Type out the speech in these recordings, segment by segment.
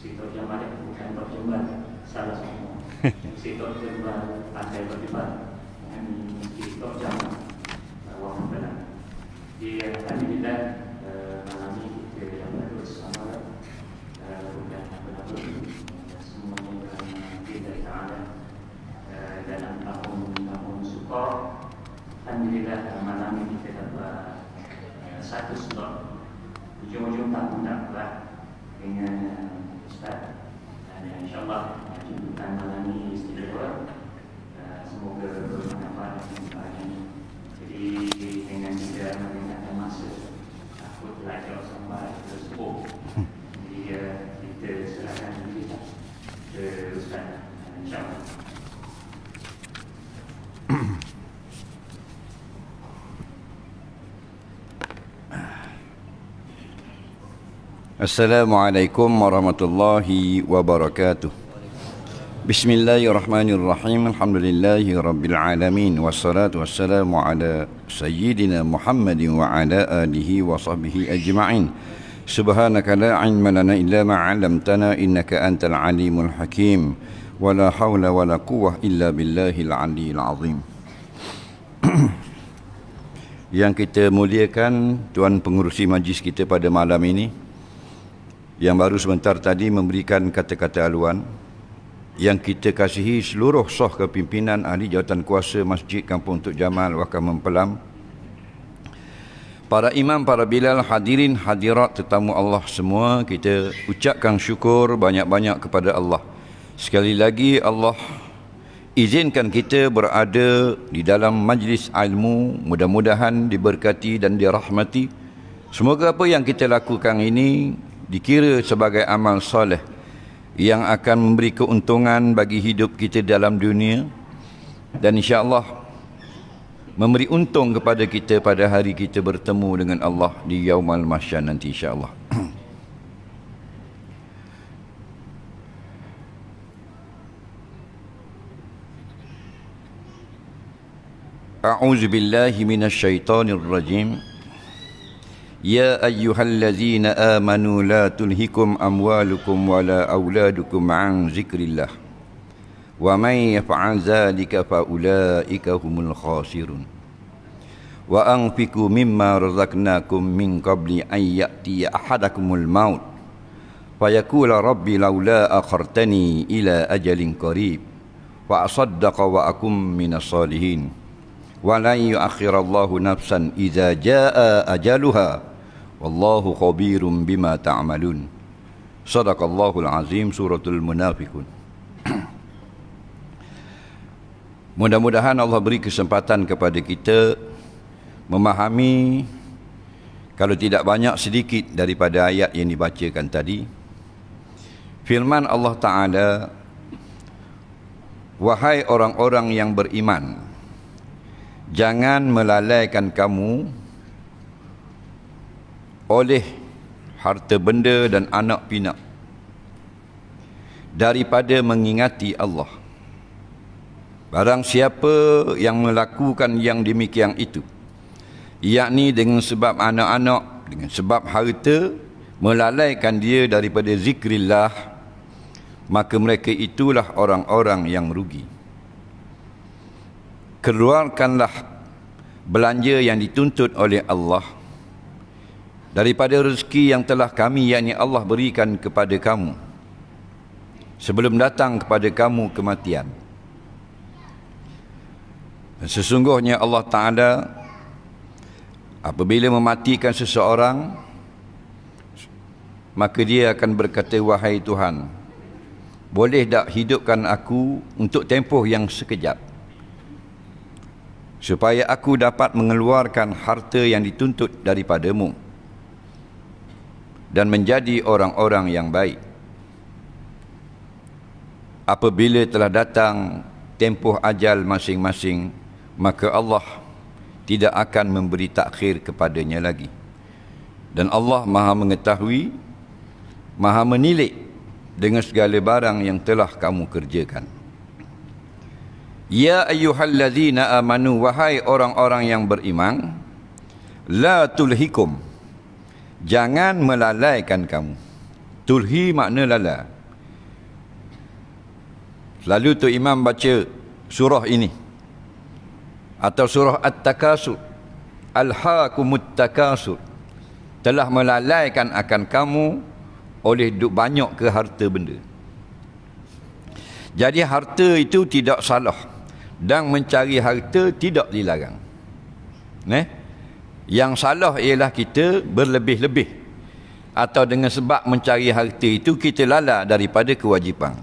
Situ Jamal bukan percobaan, salah semua. Situ Jamal pandai berdebat, situ Jamal wang benar. Dia alhamdulillah malam ini kita yang bersama bukan benar-benar semuanya kita Taala dalam tahun syukur. Alhamdulillah malam ini kita dapat satu slot. Ujung-ujung tahun dapat dengan Ustaz, dan insyaAllah jemputan malam ini istimewa. Semoga bermanfaat dan sebagainya. Jadi dengan kita menggunakan masa, aku belajar sampai tersebut. Jadi kita serahkan diri ke Ustaz, insyaAllah. Assalamualaikum warahmatullahi wabarakatuh. Bismillahirrahmanirrahim. Alhamdulillahi rabbil alamin. Wassalatu wassalamu ala sayyidina Muhammadin wa ala alihi wa sahbihi ajma'in. Subhanaka la ilma lana illa ma 'allamtana innaka antal alimul hakim. Wa la hawla wa la quwwata illa billahil aliyyil azim. Yang kita muliakan tuan pengerusi majlis kita pada malam ini, yang baru sebentar tadi memberikan kata-kata haluan, yang kita kasihi seluruh sah kepimpinan ahli jawatan kuasa Masjid Kampung Tok Jamal Wakaf Mempelam, para imam, para bilal, hadirin hadirat tetamu Allah semua, kita ucapkan syukur banyak-banyak kepada Allah. Sekali lagi Allah izinkan kita berada di dalam majlis ilmu, mudah-mudahan diberkati dan dirahmati. Semoga apa yang kita lakukan ini dikira sebagai amal soleh yang akan memberi keuntungan bagi hidup kita dalam dunia, dan insya-Allah memberi untung kepada kita pada hari kita bertemu dengan Allah di Yaumul Mahsyar nanti insya-Allah. A'udzu billahi minasyaitonir rajim. Ya ayyuhallazina amanu la tulhikum amwalukum wala auladukum an zikrillah wa may yaf'al dzalika fa ulaika humul khasirun wa anfiqu mimma razaqnakum min qabli an ya'tiya ahadakumul maut fayaqula rabbi laula akhartani ila ajalin qarib wa asaddaqa wa akum minas salihin wa la yu'akhirallahu nafsan idza jaa ajaluha wallahu khabirum bima ta'malun. Sadaqallahul azim. Suratul Munafiqun. Mudah-mudahan Allah beri kesempatan kepada kita memahami, kalau tidak banyak sedikit daripada ayat yang dibacakan tadi. Firman Allah Ta'ala, wahai orang-orang yang beriman, jangan melalaikan kamu oleh harta benda dan anak pinak daripada mengingati Allah. Barang siapa yang melakukan yang demikian itu, yakni dengan sebab anak-anak, dengan sebab harta, melalaikan dia daripada zikrillah, maka mereka itulah orang-orang yang rugi. Keluarkanlah belanja yang dituntut oleh Allah daripada rezeki yang telah kami, yakni Allah, berikan kepada kamu sebelum datang kepada kamu kematian. Dan sesungguhnya Allah Ta'ala apabila mematikan seseorang, maka dia akan berkata, wahai Tuhan, boleh tak hidupkan aku untuk tempoh yang sekejap, supaya aku dapat mengeluarkan harta yang dituntut daripadamu dan menjadi orang-orang yang baik. Apabila telah datang tempoh ajal masing-masing, maka Allah tidak akan memberi takhir kepadanya lagi. Dan Allah Maha mengetahui, Maha menilik dengan segala barang yang telah kamu kerjakan. Ya ayyuhallazina amanu, wahai orang-orang yang beriman, la tulhikum, jangan melalaikan kamu. Tulhi makna lala. Lalu tu imam baca surah ini atau surah At-Takasur, Alhaakumut Takasur, telah melalaikan akan kamu oleh duk banyak ke harta benda. Jadi harta itu tidak salah dan mencari harta tidak dilarang. Yang salah ialah kita berlebih-lebih atau dengan sebab mencari harta itu kita lala daripada kewajipan.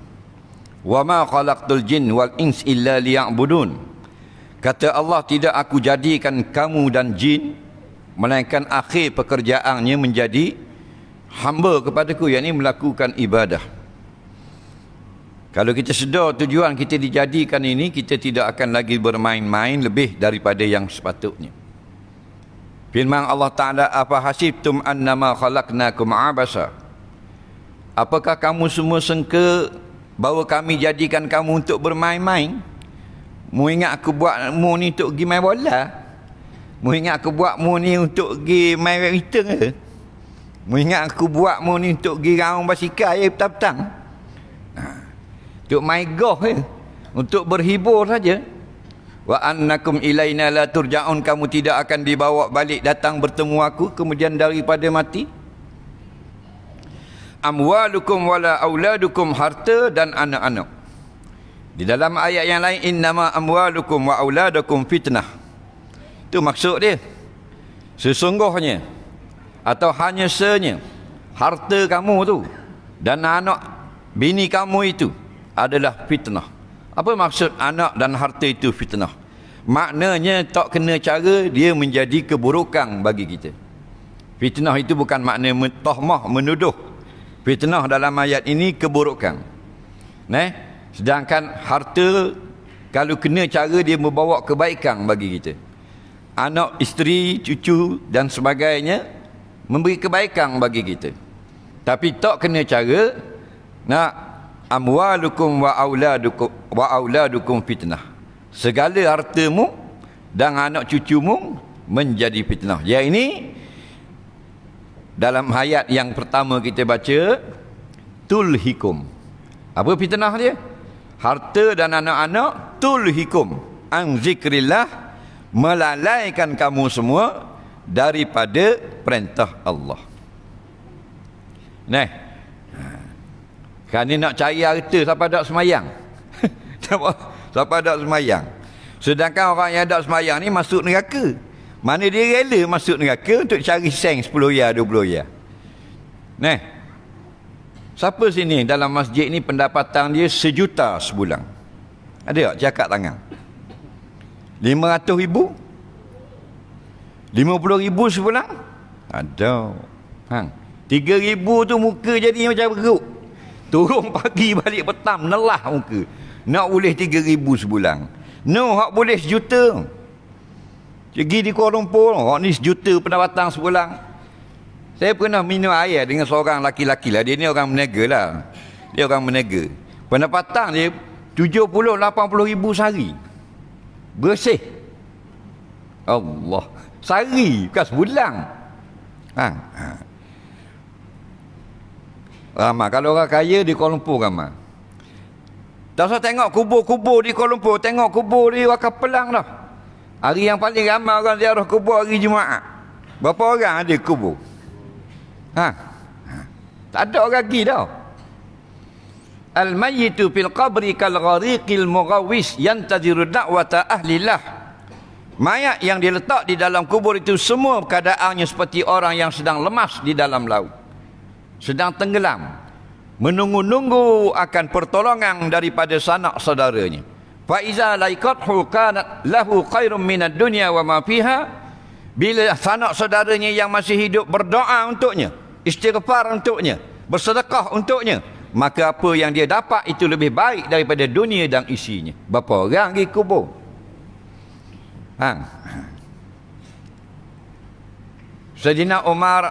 Wa ma khalaqtul jin wal ins illa liya'budun. Kata Allah, tidak aku jadikan kamu dan jin melainkan akhir pekerjaannya menjadi hamba kepadaku, yakni melakukan ibadah. Kalau kita sedar tujuan kita dijadikan ini, kita tidak akan lagi bermain-main lebih daripada yang sepatutnya. Firman Allah Ta'ala, apa hasibtum annama khalaqnakum abasa. Apakah kamu semua sangka bahawa kami jadikan kamu untuk bermain-main? Mu ingat aku buat mu ni untuk pergi main bola? Mu ingat aku buat mu ni untuk pergi main badminton ke? Mu ingat aku buat mu ni untuk pergi raung basikal ya petang-petang? Untuk main golf ke? Untuk berhibur saja. Wa annakum ilaina la turja'un, kamu tidak akan dibawa balik datang bertemu aku kemudian daripada mati. Amwalukum wala auladukum, harta dan anak-anak. Di dalam ayat yang lain, innama amwalukum wa auladukum fitnah. Itu maksud dia. Sesungguhnya atau hanya senya harta kamu tu dan anak bini kamu itu adalah fitnah. Apa maksud anak dan harta itu fitnah? Maknanya tak kena cara dia menjadi keburukan bagi kita. Fitnah itu bukan makna tahmah, menuduh. Fitnah dalam ayat ini keburukan. Sedangkan harta kalau kena cara dia membawa kebaikan bagi kita. Anak, isteri, cucu dan sebagainya memberi kebaikan bagi kita. Tapi tak kena cara nak amwalukum wa auladukum fitnah. Segala hartamu dan anak cucumu menjadi fitnah. Ya, ini dalam ayat yang pertama kita baca, tulhikum. Apa fitnah dia? Harta dan anak-anak, tulhikum an zikrillah, melalaikan kamu semua daripada perintah Allah. Kan ni nak cari harta siapa tak semayang? Siapa tak semayang? Sedangkan orang yang tak semayang ni masuk neraka. Mana dia rela masuk neraka untuk cari seng 10 ya, 20 ya. Siapa sini dalam masjid ni pendapatan dia 1 juta sebulan? Ada tak cakap tangan? 500 ribu? 50 ribu sebulan? Ada. 3 ribu tu muka jadi macam beruk. Turun pagi balik petang, menelah muka. Nak boleh 3 ribu sebulan. No, hak boleh 1 juta. Pergi di Kuala Lumpur, hak ni 1 juta pendapatan sebulan. Saya pernah minum air dengan seorang laki-laki lah. Dia ni orang meniaga lah. Dia orang meniaga. Pendapatan dia 70-80 ribu sehari. Bersih. Allah. Sehari, bukan sebulan. Ramai. Kalau orang kaya di Kuala Lumpur ramai. Tak usah tengok kubur-kubur di Kuala Lumpur. Tengok kubur di Wakaf Pelang dah. Hari yang paling ramai orang ziarah kubur hari Jumaat. Berapa orang ada kubur? Tak ada orang lagi dah. Al-mayyitu fil qabri kal ghariqil mughawis yantaziru da'wata ahlillah. Mayat yang diletak di dalam kubur itu semua keadaannya seperti orang yang sedang lemas di dalam laut, sedang tenggelam, menunggu-nunggu akan pertolongan daripada sanak saudaranya. Fa iza laikathu kanat lahu khairum minad dunya wa ma fiha. Bila sanak saudaranya yang masih hidup berdoa untuknya, istighfar untuknya, bersedekah untuknya, maka apa yang dia dapat itu lebih baik daripada dunia dan isinya. Berapa orang pergi kubur? Sayyidina Umar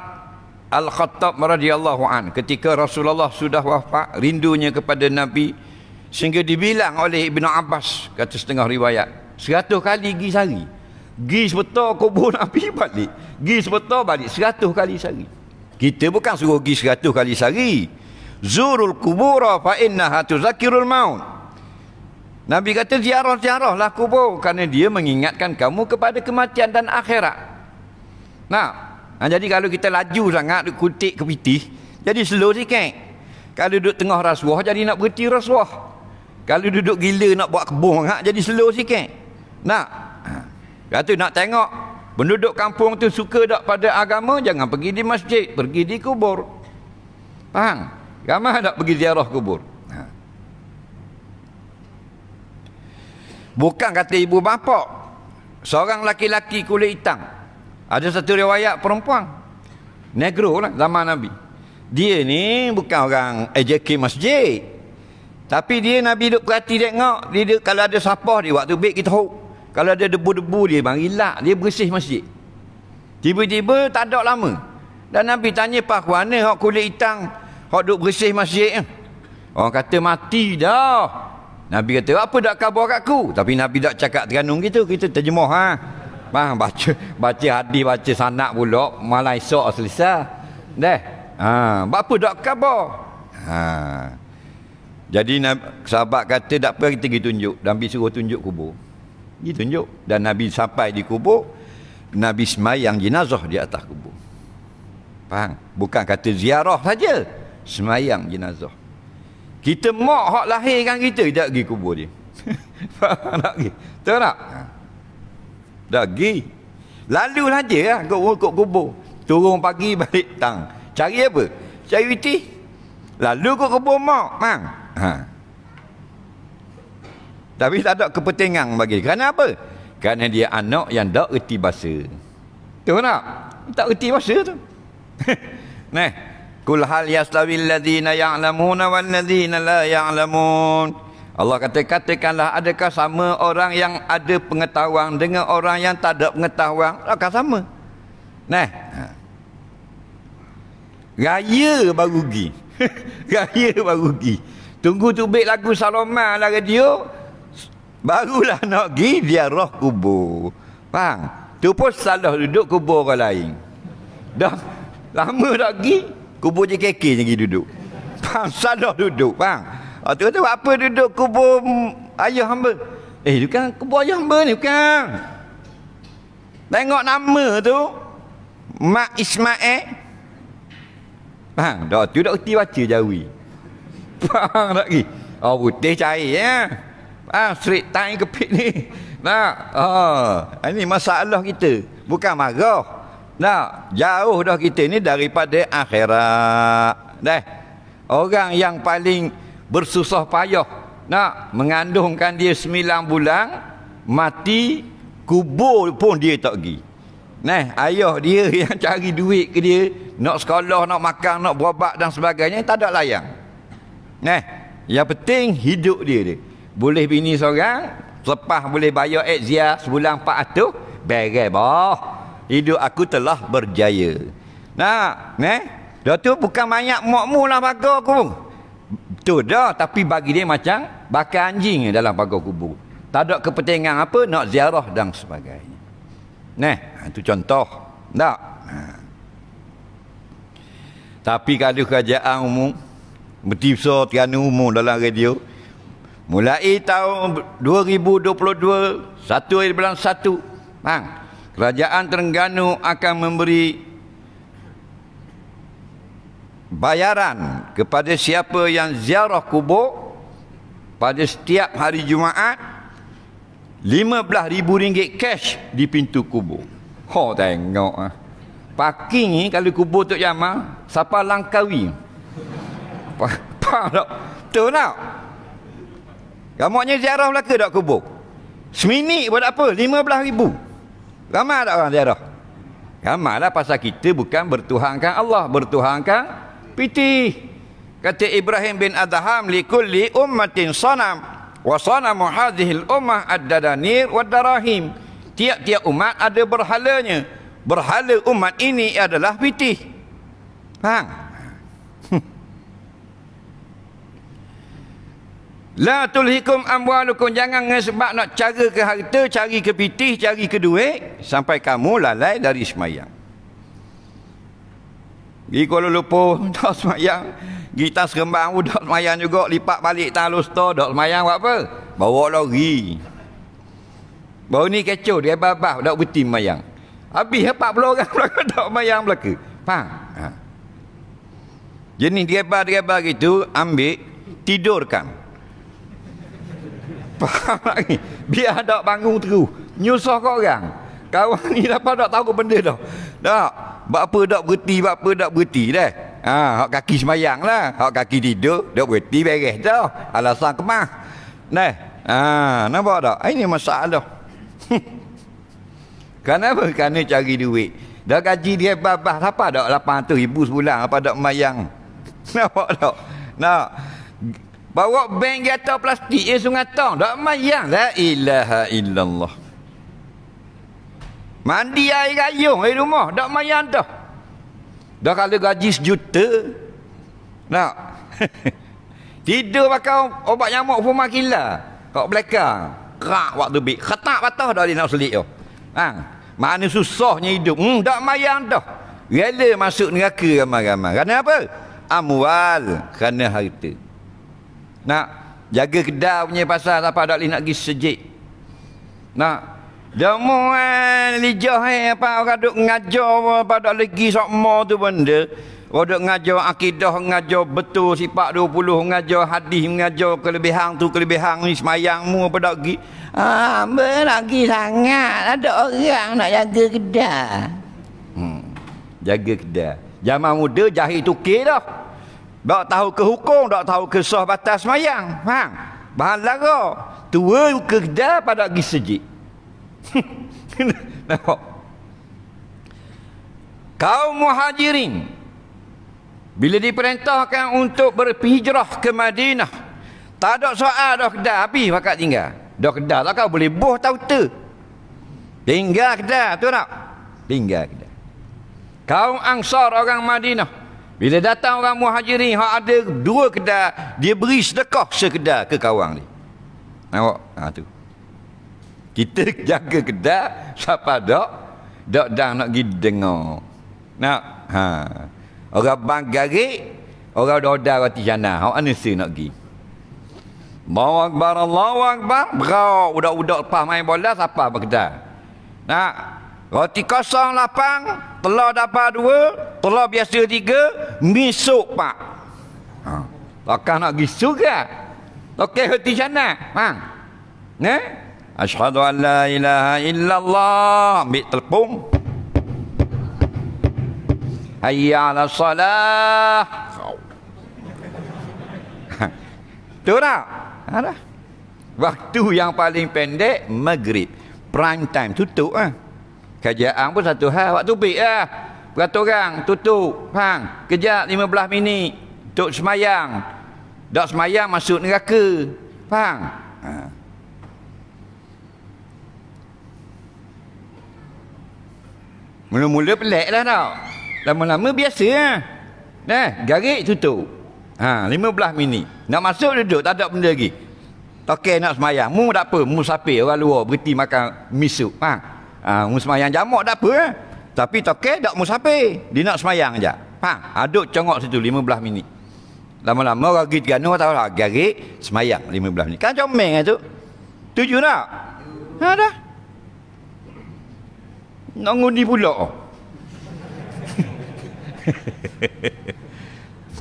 Al-Khattab radhiyallahu an, ketika Rasulullah sudah wafat, rindunya kepada Nabi sehingga dibilang oleh Ibn Abbas, kata setengah riwayat, 100 kali pergi sehari. Pergi sebetul kubur Nabi balik, pergi sebetul balik 100 kali sehari. Kita bukan suruh pergi 100 kali sehari, Zurul kubura fa innaha tuzakkirul maut. Nabi kata ziarah-ziarahlah kubur kerana dia mengingatkan kamu kepada kematian dan akhirat. Jadi kalau kita laju sangat kutik kepitih, jadi slow sikit. Kalau duduk tengah rasuah jadi nak berhenti rasuah. Kalau duduk gila nak buat kebun jadi slow sikit. Kata nak tengok penduduk kampung tu suka tak pada agama, jangan pergi di masjid, pergi di kubur. Faham? Ramai tak pergi ziarah kubur? Bukan kata ibu bapa. Seorang laki-laki kulit hitam. Ada satu riwayat perempuan. Negro lah zaman Nabi. Dia ni bukan orang AJK masjid. Tapi dia Nabi duk perhati tengok. Dia kalau ada sapah dia waktu baik kita tahu. Kalau ada debu-debu dia bang hilak. Dia bersih masjid. Tiba-tiba tak ada lama. Dan Nabi tanya pak mana hak kulit hitam hak duk bersih masjid. Orang kata mati dah. Nabi kata apa dak khabar kat aku. Tapi Nabi tak cakap Terengganu gitu. Kita terjemah Bang baca hadis baca sanak pula malah esok selesai. Apa dak khabar. Jadi sahabat kata tak apa kita pergi tunjuk. Nabi suruh tunjuk kubur. Pergi tunjuk. Dan Nabi sampai di kubur, Nabi semayang jenazah di atas kubur. Faham? Bukan kata ziarah saja, semayang jenazah. Kita mak hak lahirkan kita tak pergi kubur dia. Faham tak pergi? Tahu tak? Tak pergi. Lalu saja lah ikut kubur. Turun pagi balik tang. Cari apa? Cari witi. Lalu ikut kubur mak. Tapi tak ada kepentingan bagi. Kerana apa? Kerana dia anak yang tak erti bahasa. Tahu tak? Tak erti bahasa tu. Kul hal yastawil ladzina ya'lamuna wal ladzina la ya'lamun. Allah kata katakanlah adakah sama orang yang ada pengetahuan dengan orang yang tak ada pengetahuan? Adakah sama? Raya baru pergi. Raya baru pergi. Tunggu tubik lagu Salomon lah radio. Barulah nak pergi ziarah kubur. Faham? Tu pun salah duduk kubur orang lain. Dah lama tak pergi, kubur JKK je pergi duduk. Faham? Salah duduk. Faham? Tu kata apa duduk kubur ayah hamba? Bukan kubur ayah hamba ni, bukan. Tengok nama tu Mak Ismail. Faham? Dah tu dah erti baca Jawi. Faham tak lagi? Putih cair ya. Straight time kepit ni. Ini masalah kita. Bukan marah. Jauh dah kita ni daripada akhirat. Orang yang paling bersusah payah mengandungkan dia 9 bulan, mati, kubur pun dia tak pergi. Ayah dia yang cari duit ke dia, nak sekolah, nak makan, nak berobat dan sebagainya, tak ada layang. Yang penting hidup dia. Boleh bini seorang, lepas boleh bayar exia sebulan 400, beres bah. Hidup aku telah berjaya. Dah tu bukan banyak makmu lah pagar aku. Tu dah, tapi bagi dia macam bakar anjing dalam pagar kubur. Tak ada kepentingan apa, nak ziarah dan sebagainya. Itu contoh. Tak? Tapi kalau kerajaan umum, bertisau Terengganu umum dalam radio, mulai tahun 2022, 1/1, kerajaan Terengganu akan memberi bayaran kepada siapa yang ziarah kubur pada setiap hari Jumaat RM15,000 cash di pintu kubur. Tengok parking ni kalau kubur Tok Jamal siapa Langkawi. Faham tak? Betul tak? Gamuknya ziarah Melaka tak kubur? Seminit buat apa? RM15,000. Ramai tak orang ziarah? Ramai lah, pasal kita bukan bertuhankan Allah, bertuhankan piti. Kata Ibrahim bin Adham, likulli ummatin sanam wa sanamu hadhil ummah ad-dadanir wa darahim. Tiap-tiap umat ada berhalanya. Berhala umat ini adalah piti. Faham? La tulhikum amwalukum, jangan sebab nak cara ke harta, cari ke pitih, cari ke duit sampai kamu lalai dari semayang. Pergi Kuala Lumpur tak semayang, Kita serembang dok semayang juga, lipat balik talus to, dok semayang buat apa? Bawa lori. Baru ni kecoh dia babah dok berhenti semayang. Habis 40 orang belaka dok semayang belaka. Faham? Ha. Jadi direba gitu ambil tidurkan. Faham lagi? Biar dok bangun terus. Nyusah kau orang. Kawan ni dapat dok tahu benda dah. Dak. Apa dok berhenti dah. Ha, hak kaki semayang lah. Hak kaki tidur, dok berhenti beres dah. Alasan kemah. Nah. Ha, nampak tak? Ini masalah. Kenapa? Kerana cari duit. Dah gaji dia babah apa dak 800,000 sebulan apa dak semayang. Nampak tak? Nak bawa bank jatuh plastik Sungai Tong dak semayang. La ilaha illallah. Mandi air gayung di rumah dak semayang dah. Dah kalau gaji 1 juta. Nak. Tidur pakai obat nyamuk Fumakila kat belakang. Kerak waktu bik. Khatak patah dah dia nak selit tu. Ha. Mana susahnya hidup. Dak semayang dah. Rela masuk neraka ramai-ramai. Kerana apa? Amwal, kerana harta. Nak jaga kedai punya pasal apa dak nak pergi sejik. Nak jamuan lijah apa orang duk ngajar apa dak lagi sokmo tu benda. Orang duk ngajar akidah, ngajar betul sifat 20, ngajar hadis, ngajar kelebihan tu kelebihan ni semayangmu apa dak gi. Beragi sangat ada orang nak jaga kedai. Jaga kedai. Zaman muda jahil tukir dah. Tak tahu ke hukum, tak tahu ke sah batas semayang. Faham? Bahan lara. Tua ke kedai pada pergi sejik. Nampak? Kaum muhajirin bila diperintahkan untuk berhijrah ke Madinah, tak ada soal dah kedai habis pakat tinggal. Dah kedai tak kau boleh boh tahu tu. Tinggal kedai tu tak? Tinggal kedai. Kaum Ansar orang Madinah bila datang orang muhajirin hak ada 2 kedai, dia beri sedekah sekedai ke kawan dia. Nampak? Ha tu. Kita jaga kedai siapa dak dah nak pergi dengar. Nak ha. Orang bang garik, orang doda roti jana. Hak mana se nak pergi? Allahu akbar, Allahu akbar. Berau budak-budak lepas main bola siapa berkedai. Nak roti kosong lapang, telur dapat 2, telur biasa 3, misuk pak. Ha. Takkan nak pergi surga. Okey roti jana. Faham? Nah? Asyhadu an la ilaha illallah. Ambil telepon. Hayya 'ala salah. Tu tak? Ada. Waktu yang paling pendek maghrib. Prime time tutup ah. Kerjaan pun satu hal waktu baik lah. Beratus orang tutup. Faham? Kejap 15 minit untuk semayang. Tak semayang masuk neraka. Faham? Ha. Mula-mula pelik lah tau. Lama-lama biasa lah. Garik tutup. 15 minit. Nak masuk duduk, tak ada benda lagi. Tokek nak semayang. Mu tak apa, mu sapir orang luar berhenti makan misuk. Mu semayang jamak tak apa. Tapi tokek tak mu sapir. Dia nak semayang je. Aduk congok situ 15 minit. Lama-lama orang pergi Terengganu tahu lah. Garik, semayang 15 minit. Kan comel tu. Tuju tak? Dah. Nak ngundi pula.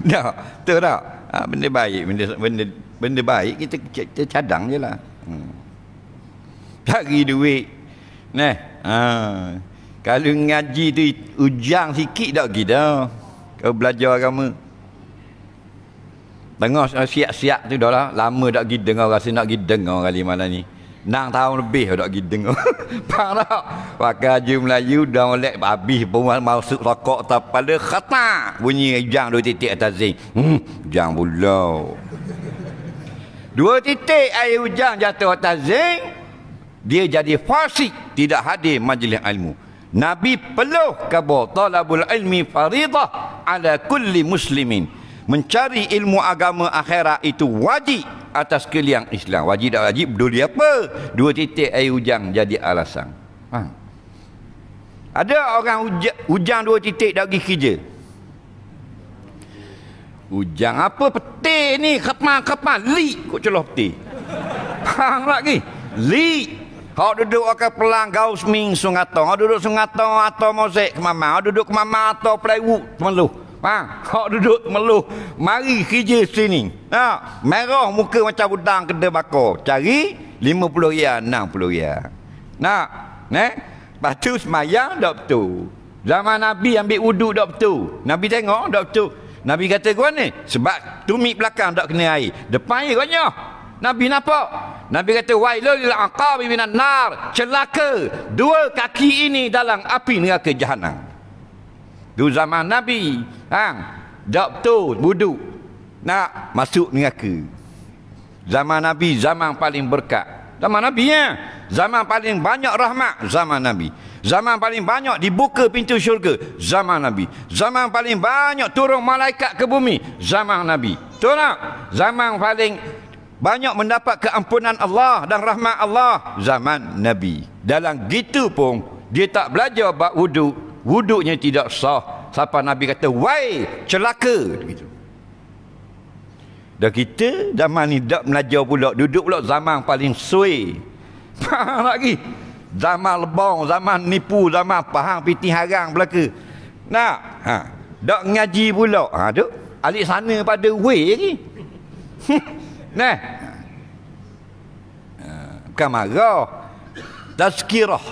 Tak, betul tak? Benda baik, benda baik kita cadang je lah. Cari duit. Kalau ngaji tu ujang sikit tak kita. Kau belajar agama. Tengah siap-siap tu dah lah. Lama tak pergi dengar, rasa nak pergi dengar kali malam ni. 6 tahun lebih tak pergi dengar. Faham tak? Pakai haji Melayu dah molek habis pun masuk rokok tak pada khatak. Bunyi ujang 2 titik atas zinc. Ujang pula. 2 titik air ujang jatuh atas zinc. Dia jadi fasik, tidak hadir majlis ilmu. Nabi peluh khabar talabul ilmi faridah ala kulli muslimin. Mencari ilmu agama akhirat itu wajib atas kalian Islam. Wajib tak wajib, peduli apa? 2 titik air hujang jadi alasan. Ada orang hujang 2 titik tak pergi kerja. Ujang apa peti ni? Kapan li kok celah peti. Faham lagi? Li. Hak duduk akan pelang gaus ming sungatong. Hak duduk sungatong atau mosek kemama. Hak duduk kemama atau plywood meluh. Faham? Hak duduk meluh. Mari kerja sini. Ha, merah muka macam udang kedai bakar. Cari 50 riyal, 60 riyal. Nak, lepas tu semayang tak betul. Zaman Nabi ambil wuduk tak betul. Nabi tengok tak betul. Nabi kata kau ni sebab tumit belakang tak kena air. Depan air konyoh. Nabi nampak. Nabi kata wailul lil aqabi minan nar. Celaka dua kaki ini dalam api neraka jahanam. Tu zaman Nabi. Hang, tak betul wuduk. Nak masuk neraka. Zaman Nabi zaman paling berkat. Zaman Nabi ya. Zaman paling banyak rahmat zaman Nabi. Zaman paling banyak dibuka pintu syurga zaman Nabi. Zaman paling banyak turun malaikat ke bumi zaman Nabi. Betul tak? Zaman paling banyak mendapat keampunan Allah dan rahmat Allah zaman Nabi. Dalam gitu pun dia tak belajar bab wuduk. Wuduknya tidak sah. Sampai Nabi kata, "Wai, celaka." Gitu. Dan kita zaman ni tak belajar pula, duduk pula zaman paling suai. Faham lagi? Zaman lebong, zaman nipu, zaman faham piti harang belaka. Nak? Ha, dak ngaji pula. Ha, duk alik sana pada wei lagi. Nah. Bukan marah. Tazkirah.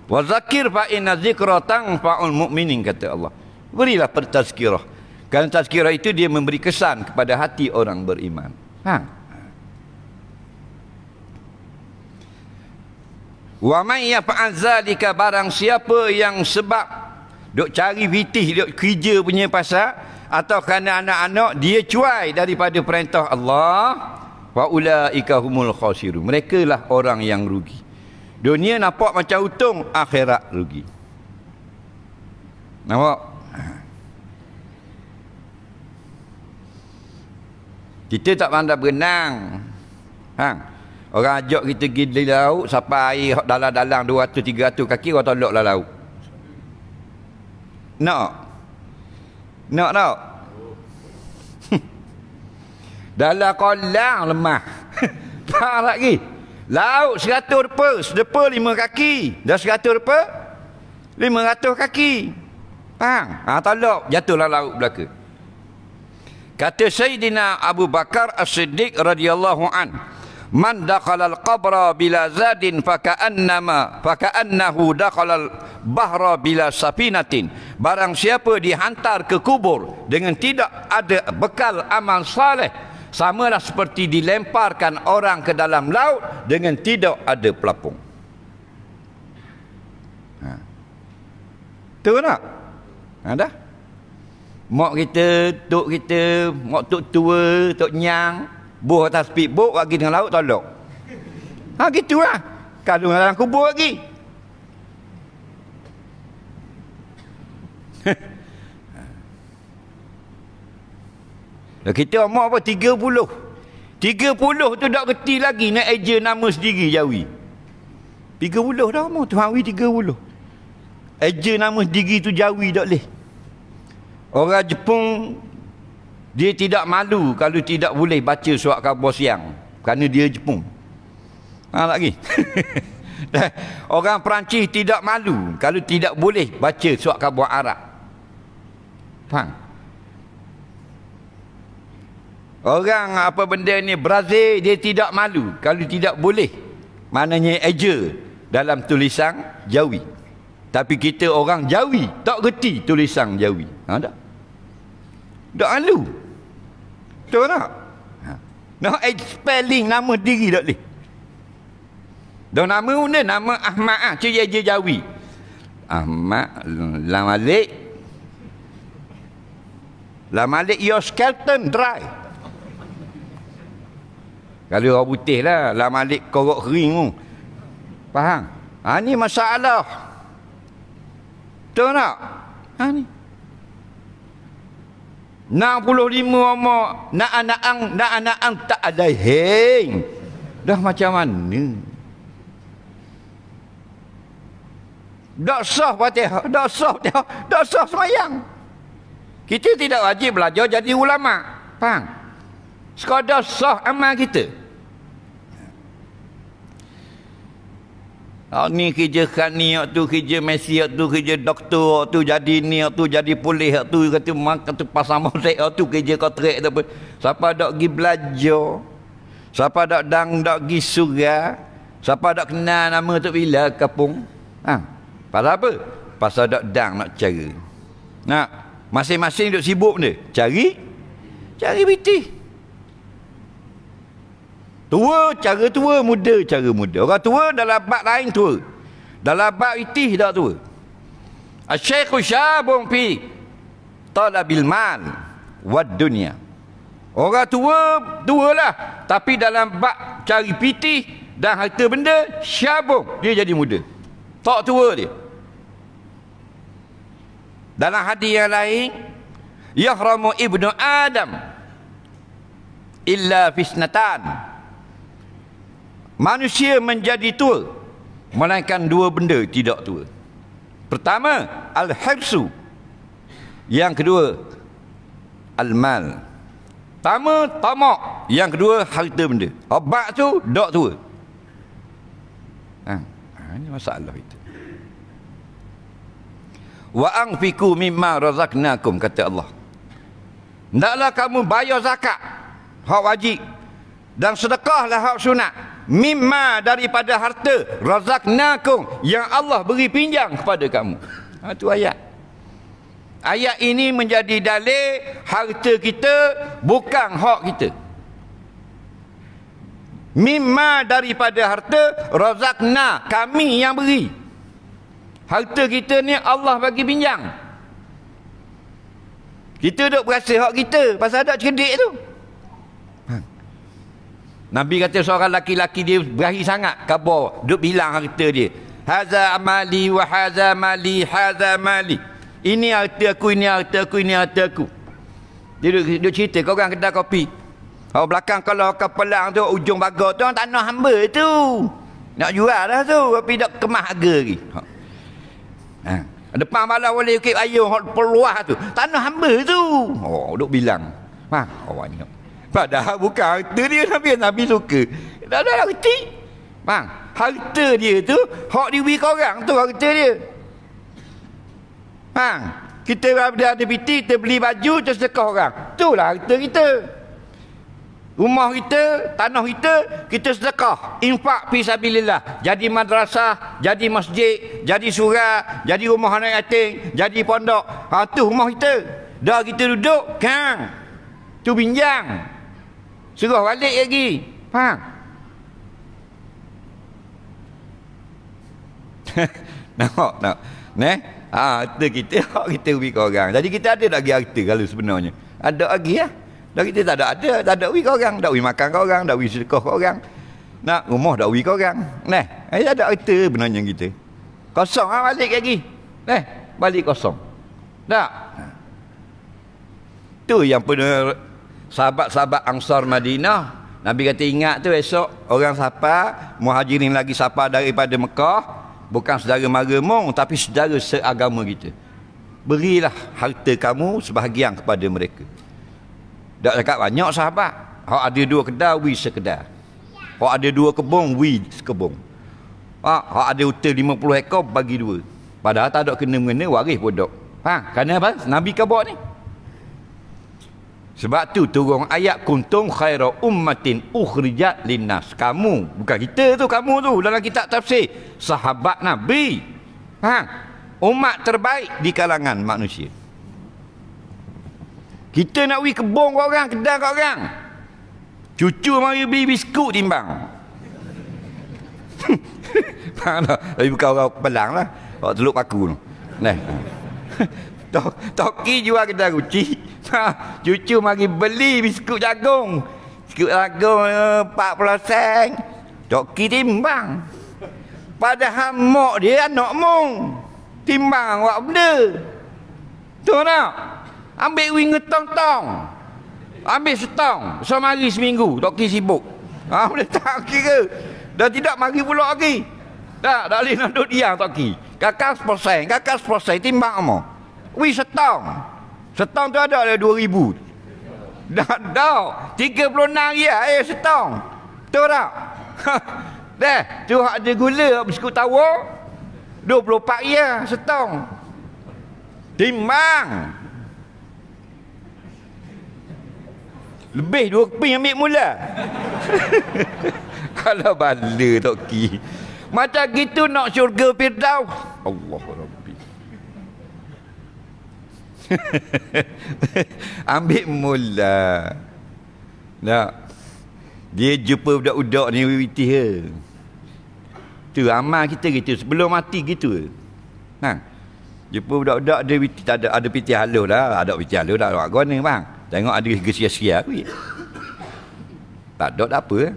Wa zakir fa inna zikra tanfa'ul mu'minin kata Allah. Berilah tazkirah. Kerana tazkirah itu dia memberi kesan kepada hati orang beriman. Ha. Wa man yaf'al zalika, barang siapa yang sebab duk cari vitih, duk kerja punya pasal atau kerana anak-anak dia cuai daripada perintah Allah, wa ulaika humul khasirun. Mereka lah orang yang rugi. Dunia nampak macam untung, akhirat rugi. Nampak? Kita tak pandai berenang. Hang. Orang ajak kita pergi di laut sampai air dalam-dalam 200 300 kaki, orang tolaklah laut. Nak? Nak tak? Dalam kolam lemah. Faham lagi? Laut 100 rupa, sedepa 5 kaki. Dah 100 rupa 500 kaki. Faham? Ha, tolak, jatuhlah laut belaka. Kata Sayyidina Abu Bakar As-Siddiq radhiyallahu an, man dakhala al-qabra bila zadin faka'annahu dakhala al-bahra bila safinatin. Barang siapa dihantar ke kubur dengan tidak ada bekal amal saleh, samalah seperti dilemparkan orang ke dalam laut dengan tidak ada pelapung. Ha. Tu tak? Ha, dah. Mak kita, tok kita, mak tok tua, tok nyang, buh atas speedboat pergi dengan laut tolak. Ha, gitulah. Kalau dalam kubur lagi. Kita omong apa? 30. 30 tu tak reti lagi nak eja nama sendiri Jawi. 30 dah omong. Tuan Wi 30. Eja nama sendiri tu Jawi tak boleh. Orang Jepun dia tidak malu kalau tidak boleh baca surat khabar siang kerana dia Jepun. Ha, lagi. Orang Perancis tidak malu kalau tidak boleh baca surat khabar Arab. Faham? Orang apa benda ni Brazil dia tidak malu kalau tidak boleh maknanya eja dalam tulisan Jawi. Tapi kita orang Jawi tak reti tulisan Jawi. Ha, tak? Tak malu. Betul tak? Ha. Nak spelling nama diri tak boleh. Dan nama mana? Nama Ahmad ah, cik je Jawi. Ahmad Lamalik. Lamalik your skeleton dry. Kalau orang putih lah, Lamalik korok kering tu. Faham? Ha, ni masalah. Betul tak? Ha, ni 65 umur nak anak-ang tak ada heng. Dah macam mana? Dak sah Fatihah, dak sah Fatihah, dak sah semayang. Kita tidak wajib belajar jadi ulama. Faham? Sekadar sah amal kita. Ni kerja Khani, tu kerja Messi, tu kerja doktor, tu jadi ni, tu jadi polis, tu kata mak tu pasang musik, tu kerja kontrak tu apa. Siapa dak pergi belajar, siapa dak dang dak pergi surga, siapa dak kenal nama tu bila kapung. Pasal apa? Pasal dak dang nak cara. Nak masing-masing duk sibuk dia cari piti. Tua cara tua, muda cara muda. Orang tua dalam bab lain tua, dalam bab itih dak tua. Asy-syaikhu syabun fi talabil mal wad dunya. Orang tualah, tapi dalam bab cari pitih dan harta benda, syabun, dia jadi muda. Tak tua dia. Dalam hadis yang lain, yahramu ibnu Adam illa fisnatan. Manusia menjadi tua melainkan dua benda tidak tua. Pertama, al-hirsu. Yang kedua, al-mal. Pertama, tamak. Yang kedua, harta benda. Obat tu tak tua. Ini masalah itu. Wa anfiqu mimma razaqnakum, kata Allah. Hendaklah kamu bayar zakat, hak wajib, dan sedekahlah hak sunat. Mimma, daripada harta, razaqnakum, yang Allah beri pinjam kepada kamu. Itu ayat. Ayat ini menjadi dalil harta kita bukan hak kita. Mimma, daripada harta, razaqna, kami yang beri. Harta kita ni Allah bagi pinjam. Kita duk berasa hak kita pasal ada cerdik tu. Nabi kata seorang laki-laki dia berahi sangat khabar, duk bilang harta dia. Haza amali wa haza mali, haza mali. Ini harta aku, ini harta aku, ini harta aku. Dia duk cerita kau orang kedai kopi. Kau belakang kalau kau pelang tu ujung bagar tu tanah hamba tu. Nak jual dah tu tapi dak kemas harga lagi. Depan malam boleh ukip ayam peluah tu. Tanah hamba tu. Duk bilang. Orang ni. Padahal bukan harta dia, Nabi suka. Tak ada arti. Harta dia tu hak diberi kau orang tu harta dia. Kita ada piti, kita beli baju, kita sedekah orang. Itulah harta kita. Rumah kita, tanah kita sedekah, infak fi sabilillah. Jadi madrasah, jadi masjid, jadi surau, jadi rumah anak yatim, jadi pondok. Tu rumah kita. Dah kita duduk, kan. Tu pinjam. Suruh balik lagi. Faham? Nampak? Harta kita, hak kita beri ke orang. Jadi kita ada tak lagi harta kalau sebenarnya? Ada lagi lah. Dan kita tak ada beri ke orang. Tak beri makan ke orang, tak beri sedekah ke orang. Nak rumah tak beri ke orang. Ada harta sebenarnya kita. Kosong lah balik lagi. Balik kosong. Tak? Tu yang pernah sahabat-sahabat Ansar Madinah, Nabi kata ingat tu esok orang sapa muhajirin lagi sapa daripada Mekah, bukan saudara mara mong tapi saudara seagama kita. Berilah harta kamu sebahagian kepada mereka. Tak cakap banyak sahabat. Hak ada 2 kedai, wi sekedai. Hak ada 2 kebun, wi sekebun. Hak ada unta 50 ekor, bagi 2. Padahal tak ada kena-mengena, waris pun dok. Kerana apa? Nabi khabar ni. Sebab tu turun ayat kuntum khaira ummatin ukhrijat linnas. Kamu, bukan kita tu, kamu tu dalam kitab tafsir. Sahabat Nabi. Umat terbaik di kalangan manusia. Kita nak pergi kebun kat orang, kedai kat orang. Cucu mari beli biskut timbang. Faham tak? Tapi bukan orang pelang lah. Orang teluk paku tu. Toki jual kedai ruci. Cucu mari beli biskut jagung. Biskut jagung 40 sen. Toki timbang. Padahal mak dia anak mong. Timbang buat benda. Tu nak. Ambil wing ngetong-tong. Ambil setong. So mari seminggu. Toki sibuk. Boleh tak kira. Dah tidak mari pula lagi. Tak boleh nak duduk diam Toki. Kakak 10%. Kakak 10%. Timbang apa? Wih setong. Setong tu ada 2,000. Dah 36 riyal air setong. Betul tak? Dah, tu hak ada gula biskut tawar 24 riyal setong. Timbang. Lebih 2 keping ambil mula. Kalau bala toki. Macam gitu nak syurga Firdaus. Allah Rabbi. Ambil mula. Tak. Dia jumpa budak-budak ni witih ke. Tu amal kita gitu. Sebelum mati gitu. Ha. Jumpa budak-budak ada witih, tak ada pitih halus dah. Ada pitih halus dah. Buat guna bang. Tengok ada sia-sia aku. Tak ada tak apa.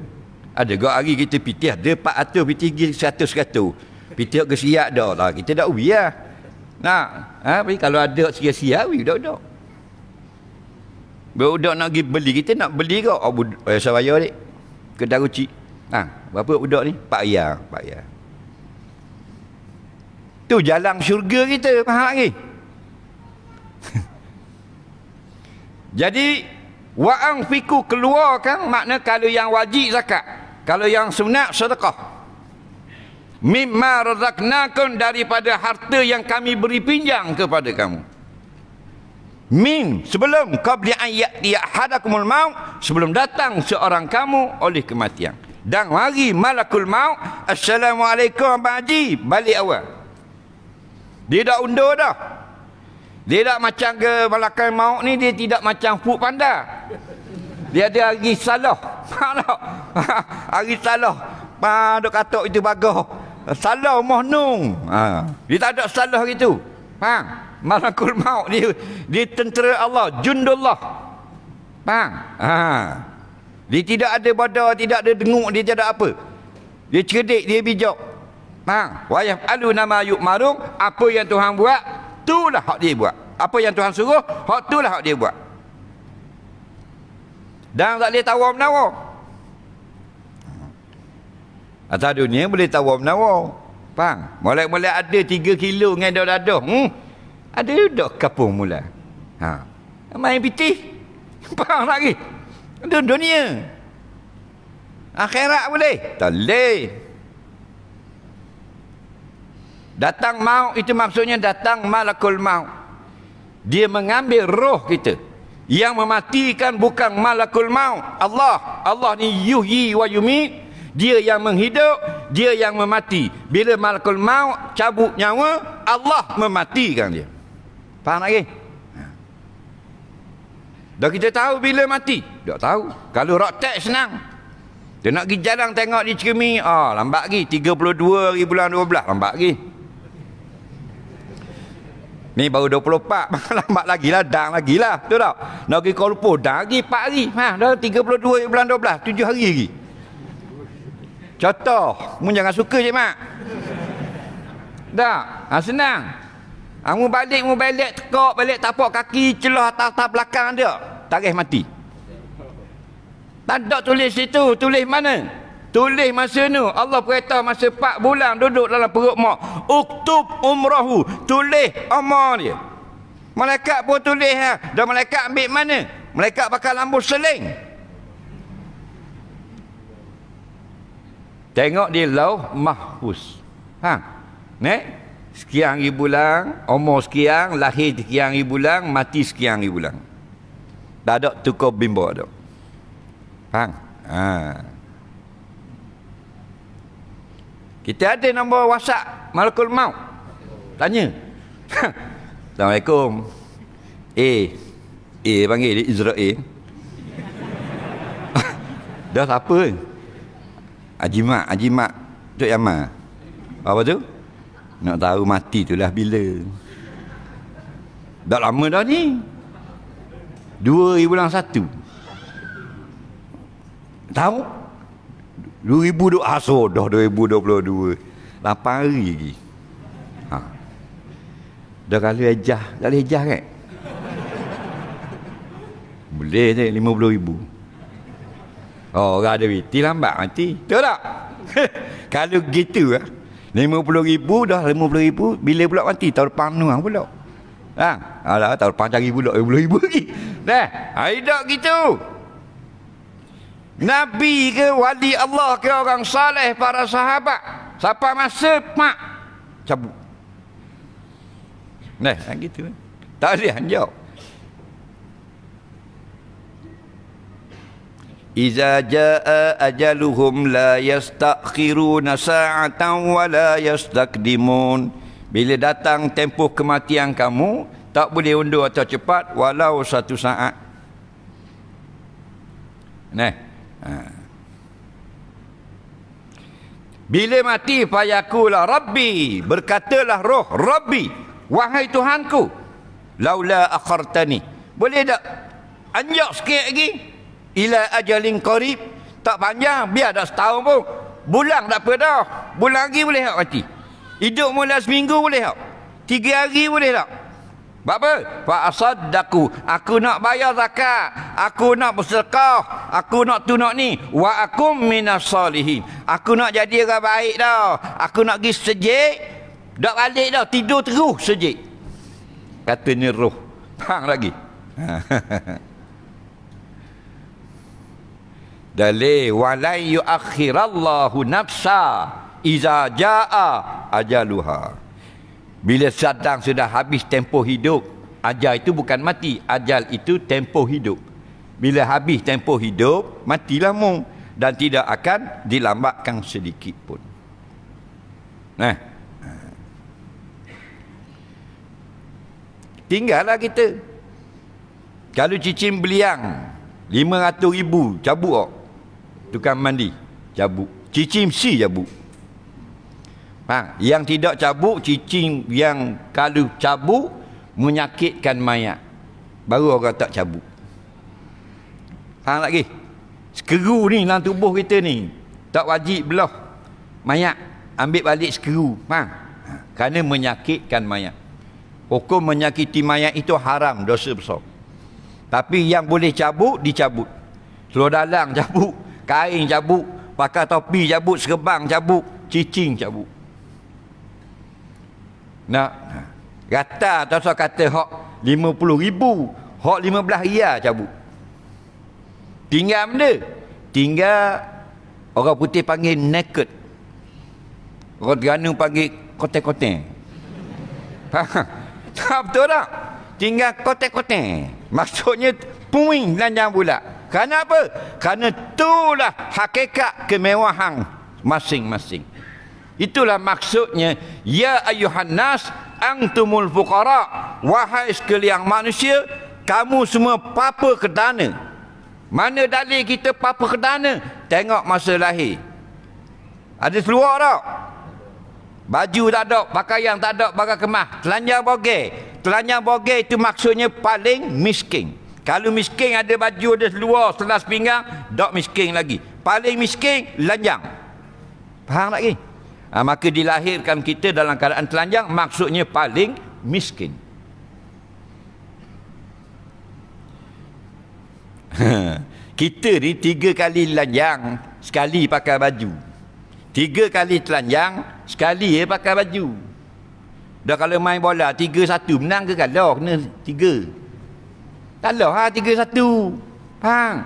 Ada gak hari kita pitih ada 400 pitih 100. Pitih ke siap dah lah. Kita dah ubi lah. Nak. Tapi kalau ada sia-sia ubi budak-budak. Budak nak pergi beli, kita nak beli ke? Oh, saya bayar dik. Kedai ruci. Berapa budak ni? 4 riyal. Tu jalan syurga kita, faham lagi? Jadi wa anfiku keluarkan, makna kalau yang wajib zakat, kalau yang sunat sedekah. Mimma razaqnakum, daripada harta yang kami beri pinjam kepada kamu. Min, sebelum qabli an ya'ti ahadakumul maut, sebelum datang seorang kamu oleh kematian. Dan mari malakul maut, assalamualaikum abang haji, balik awal. Dia dah undur dah. Dia tak macam ke malakul maut ni, dia tidak macam Fuk Panda. Dia ada hari salah. Hari salah. Duk katok itu bagus. Salah mahnung. Dia tak ada salah gitu. Malakul maut dia tentera Allah, jundullah. Faham? Dia tidak ada badar, tidak ada denguk, dia tidak ada apa. Dia cerdik, dia bijak. Faham? Wa yaf'alu nama yu'marun, apa yang Tuhan buat, itulah hak dia buat. Apa yang Tuhan suruh, hak itulah hak dia buat. Dan tak boleh tawar-menawar. Atas dunia boleh tawar-menawar. Faham? Mulai-mulai ada 3 kilo dengan dadah-dadah. Ada dah kapung mula. Main pitih. Faham lagi? Dunia. Akhirat boleh? Tak boleh. Datang maut itu maksudnya datang malakul maut. Dia mengambil roh kita. Yang mematikan bukan malakul maut, Allah. Allah ni yuhyi wa yumit. Dia yang menghidup, dia yang memati. Bila malakul maut cabut nyawa, Allah mematikan dia. Faham lagi? Dah kita tahu bila mati? Tak tahu. Kalau rotek senang. Dia nak pergi jalan tengok di cermin, lambat lagi. 32 hari bulan 12, lambat lagi. Ni baru 24, lambat lagi lah, dah lagi lah. Betul tak? Nak pergi Kuala Lumpur, dah lagi 4 hari. Dah 32 hari bulan 12, 7 hari lagi. Contoh, mu jangan suka je mak. Tak? Senang. Mu balik tekak balik tapak kaki celah atas belakang dia. Tarikh mati. Tak ada tulis situ, tulis mana? Tulis masa ni. Allah perintah masa 4 bulan duduk dalam perut mak. Uktub umrahu, tulis umar dia. Malaikat pun tulis Dan malaikat ambil mana? Malaikat pakai lampu seling. Tengok dia lauh mahfuz. Sekian ribu bulan, umur sekian, lahir sekian ribu bulan, mati sekian ribu bulan. Tak ada tukar bimbo ada. Faham? Kita ada nombor WhatsApp malakul maut. Tanya. Assalamualaikum. Panggil dia Israel. Dah siapa? Haji Mak Tok Yaman. Apa tu? Nak tahu mati tu lah bila. Dah lama dah ni. 2001. Tahu? 2020 dah 2022. 8 hari lagi. Dah kali ejah. Tak boleh ejah kan? Boleh je 50,000. Orang ada witi lambat mati. Betul tak? Kalau gitu 50,000 dah 50,000. Bila pula mati? Tahun depan pula. Alah, tahun lepas cari pula 10,000 lagi. Dah, hidup gitu. Nabi ke wali Allah ke orang saleh para sahabat, siapa masa mak cabut. Nah, gitu. Tak boleh anjak. Iza jaa ajaluhum la yastakhiruna sa'atan wa la yastakdimun. Bila datang tempoh kematian kamu, tak boleh undur atau cepat walau 1 saat. Nah. Bila mati fayakulah Rabbi, berkatalah roh Rabbi, wahai Tuhanku, laula akhartani, boleh tak anjak sikit lagi, ila ajalin qarib, tak panjang, biar dah setahun pun, bulan tak apa dah, bulan lagi boleh tak mati, hidup mula seminggu boleh tak, 3 hari boleh tak? Sebab apa? Fa asaddaqu, aku nak bayar zakat, aku nak bersedekah, aku nak tu nak ni, wa akum minas salihin, aku nak jadi orang baik dah, aku nak pergi sejik, dak balik dah, tidur terus sejik. Katanya roh. Faham lagi? Dalil walai yuakhirallahu nafsa iza jaa ajaluha. Bila sedang sudah habis tempoh hidup, ajal itu bukan mati, ajal itu tempoh hidup. Bila habis tempoh hidup, matilah mu, dan tidak akan dilambatkan sedikit pun. Nah, tinggallah kita. Kalau cicing beliang 500,000 cabut tak? Tukang mandi cabut, cicing mesti cabut. Yang tidak cabut, cicing yang kalau cabut menyakitkan mayat, baru orang tak cabut. Faham lagi? Sekeru ni dalam tubuh kita ni tak wajib belah mayat, ambil balik sekeru. Faham? Kerana menyakitkan mayat. Hukum menyakiti mayat itu haram, dosa besar. Tapi yang boleh cabut, dicabut. Seluar dalam cabut, kain cabut, pakai topi cabut, serban cabut, cicing cabut. Nah, kata atau kata hak 50,000, hak 15 riyal cabut. Tinggal benda, tinggal orang putih panggil naked, orang Terengganu panggil kotek-kotek. Betul tak? Tinggal kotek-kotek, maksudnya puing lanjang pula. Kerana apa? Kerana itulah hakikat kemewahan masing-masing. Itulah maksudnya, ya ayuhan nas antumul fuqara, wahai sekalian manusia, kamu semua papa kedana. Mana dalil kita papa kedana? Tengok masa lahir. Ada seluar tak? Baju tak ada, pakaian tak ada, pakai kemas, telanjang bogel. Telanjang bogel itu maksudnya paling miskin. Kalau miskin ada baju, ada seluar, selas pinggang, tak miskin lagi. Paling miskin, telanjang. Faham lagi? Maka dilahirkan kita dalam keadaan telanjang, maksudnya paling miskin. Kita ni 3 kali telanjang, sekali pakai baju. 3 kali telanjang, sekali pakai baju. Dah kalau main bola 3-1 menang ke kalah? Kena 3. Kalah 3-1. Faham?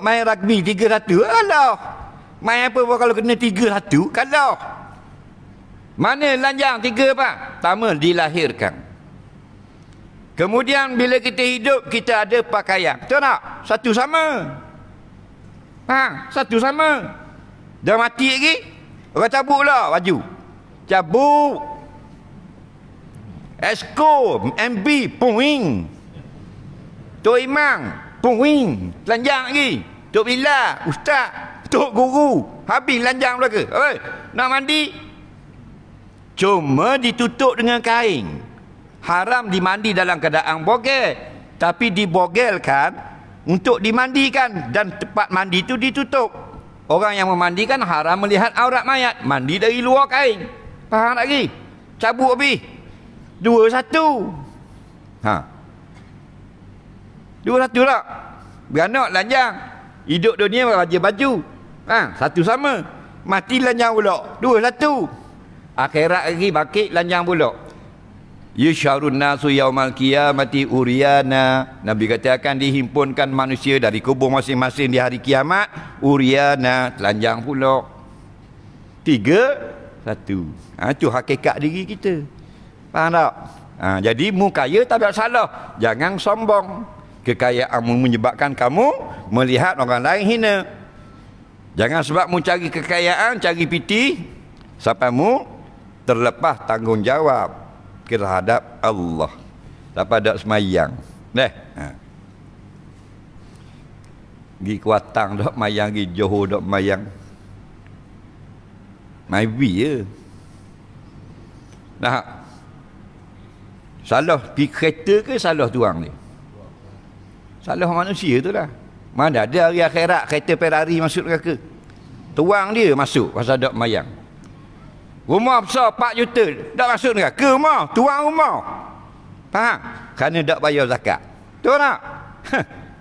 Main rugby 3-1 kalah. Main apa pun kalau kena 3-1 kalah. Mana lanjang 3 apa? Pertama dilahirkan. Kemudian bila kita hidup, kita ada pakaian. Betul tak? Satu sama. Satu sama. Dah mati lagi, orang cabut lah baju. Cabut. Esko, MB, puing. Tok Imam, puing. Telanjang lagi. Tok Bila, Ustaz, Tok Guru. Habis lanjang belaka. Nak mandi, cuma ditutup dengan kain. Haram dimandi dalam keadaan bogel, tapi dibogelkan untuk dimandikan, dan tempat mandi itu ditutup. Orang yang memandikan haram melihat aurat mayat, mandi dari luar kain. Faham lagi? Cabut habis 2-1. 2-1 tak? Beranak lanjang. Hidup dunia wajib baju. Satu sama. Mati lanjang pula 2-1. Akhirat lagi bakit lanjang pula. Yusyarun nasu yaumal qiyamati uryana. Nabi kata akan dihimpunkan manusia dari kubur masing-masing di hari kiamat uryana, telanjang pula. 3, 1. Itu hakikat diri kita. Faham tak? Jadi mu kaya tak ada salah. Jangan sombong. Kekayaanmu menyebabkan kamu melihat orang lain hina. Jangan sebab mu cari kekayaan, cari piti, sampai mu terlepas tanggungjawab terhadap Allah. Tak pada semayang. Gi Kuatang dok mayang, gi Johor dok mayang. Maybe ya. Nah, salah pergi kereta ke salah tuang ni? Salah manusia tu lah. Mana ada hari akhirat kereta Ferrari masuk neraka. Tuang dia masuk pasal dok mayang. Rumah besar 4 juta, tak masuk neraka rumah, tuang rumah. Faham? Kerana tak bayar zakat. Betul tak?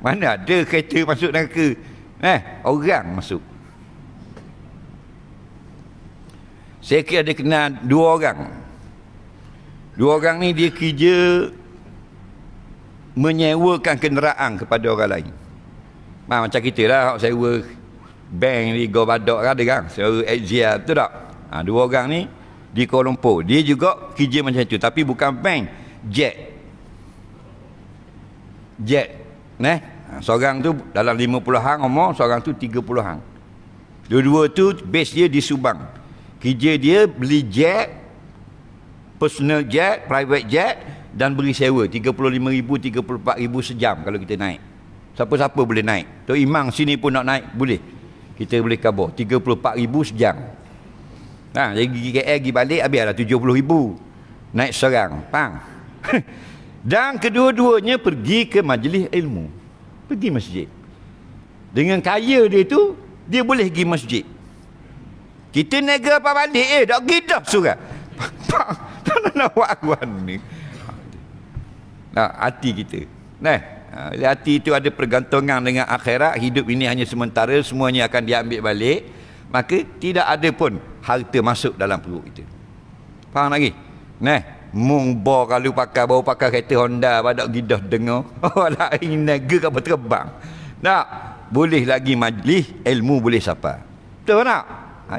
Mana ada kereta masuk neraka? Orang masuk. Saya kira ada kenal 2 orang. 2 orang ni dia kerja menyewakan kenderaan kepada orang lain. Macam kita lah, sewa bank di Go Badok ada kan, sewa Exia, betul tak? 2 orang ni di Kuala Lumpur, dia juga kerja macam itu, tapi bukan bank, jet. Seorang tu dalam 50 hang umur, seorang tu 30 hang. Dua-dua tu base dia di Subang. Kerja dia beli jet, personal jet, private jet, dan beri sewa 35,000, 34,000 sejam kalau kita naik. Siapa-siapa boleh naik. Tok Imam sini pun nak naik, boleh. Kita boleh kabur 34,000 sejam. Jadi pergi KL, pergi balik, habislah 70,000. Naik serang. Faham? Dan kedua-duanya pergi ke majlis ilmu. Pergi masjid. Dengan kaya dia tu, dia boleh pergi masjid. Kita nega apa balik? Tak pergi dah surat. Tak nak buat akuan ni. Hati kita. Hati itu ada pergantungan dengan akhirat. Hidup ini hanya sementara, semuanya akan diambil balik. Maka tidak ada pun harta masuk dalam perut kita. Faham lagi? Mung kalau baru pakai kereta Honda pada gidah dengar. Lain naga apa terbang. Tak boleh lagi majlis ilmu boleh siapa. Betul tak?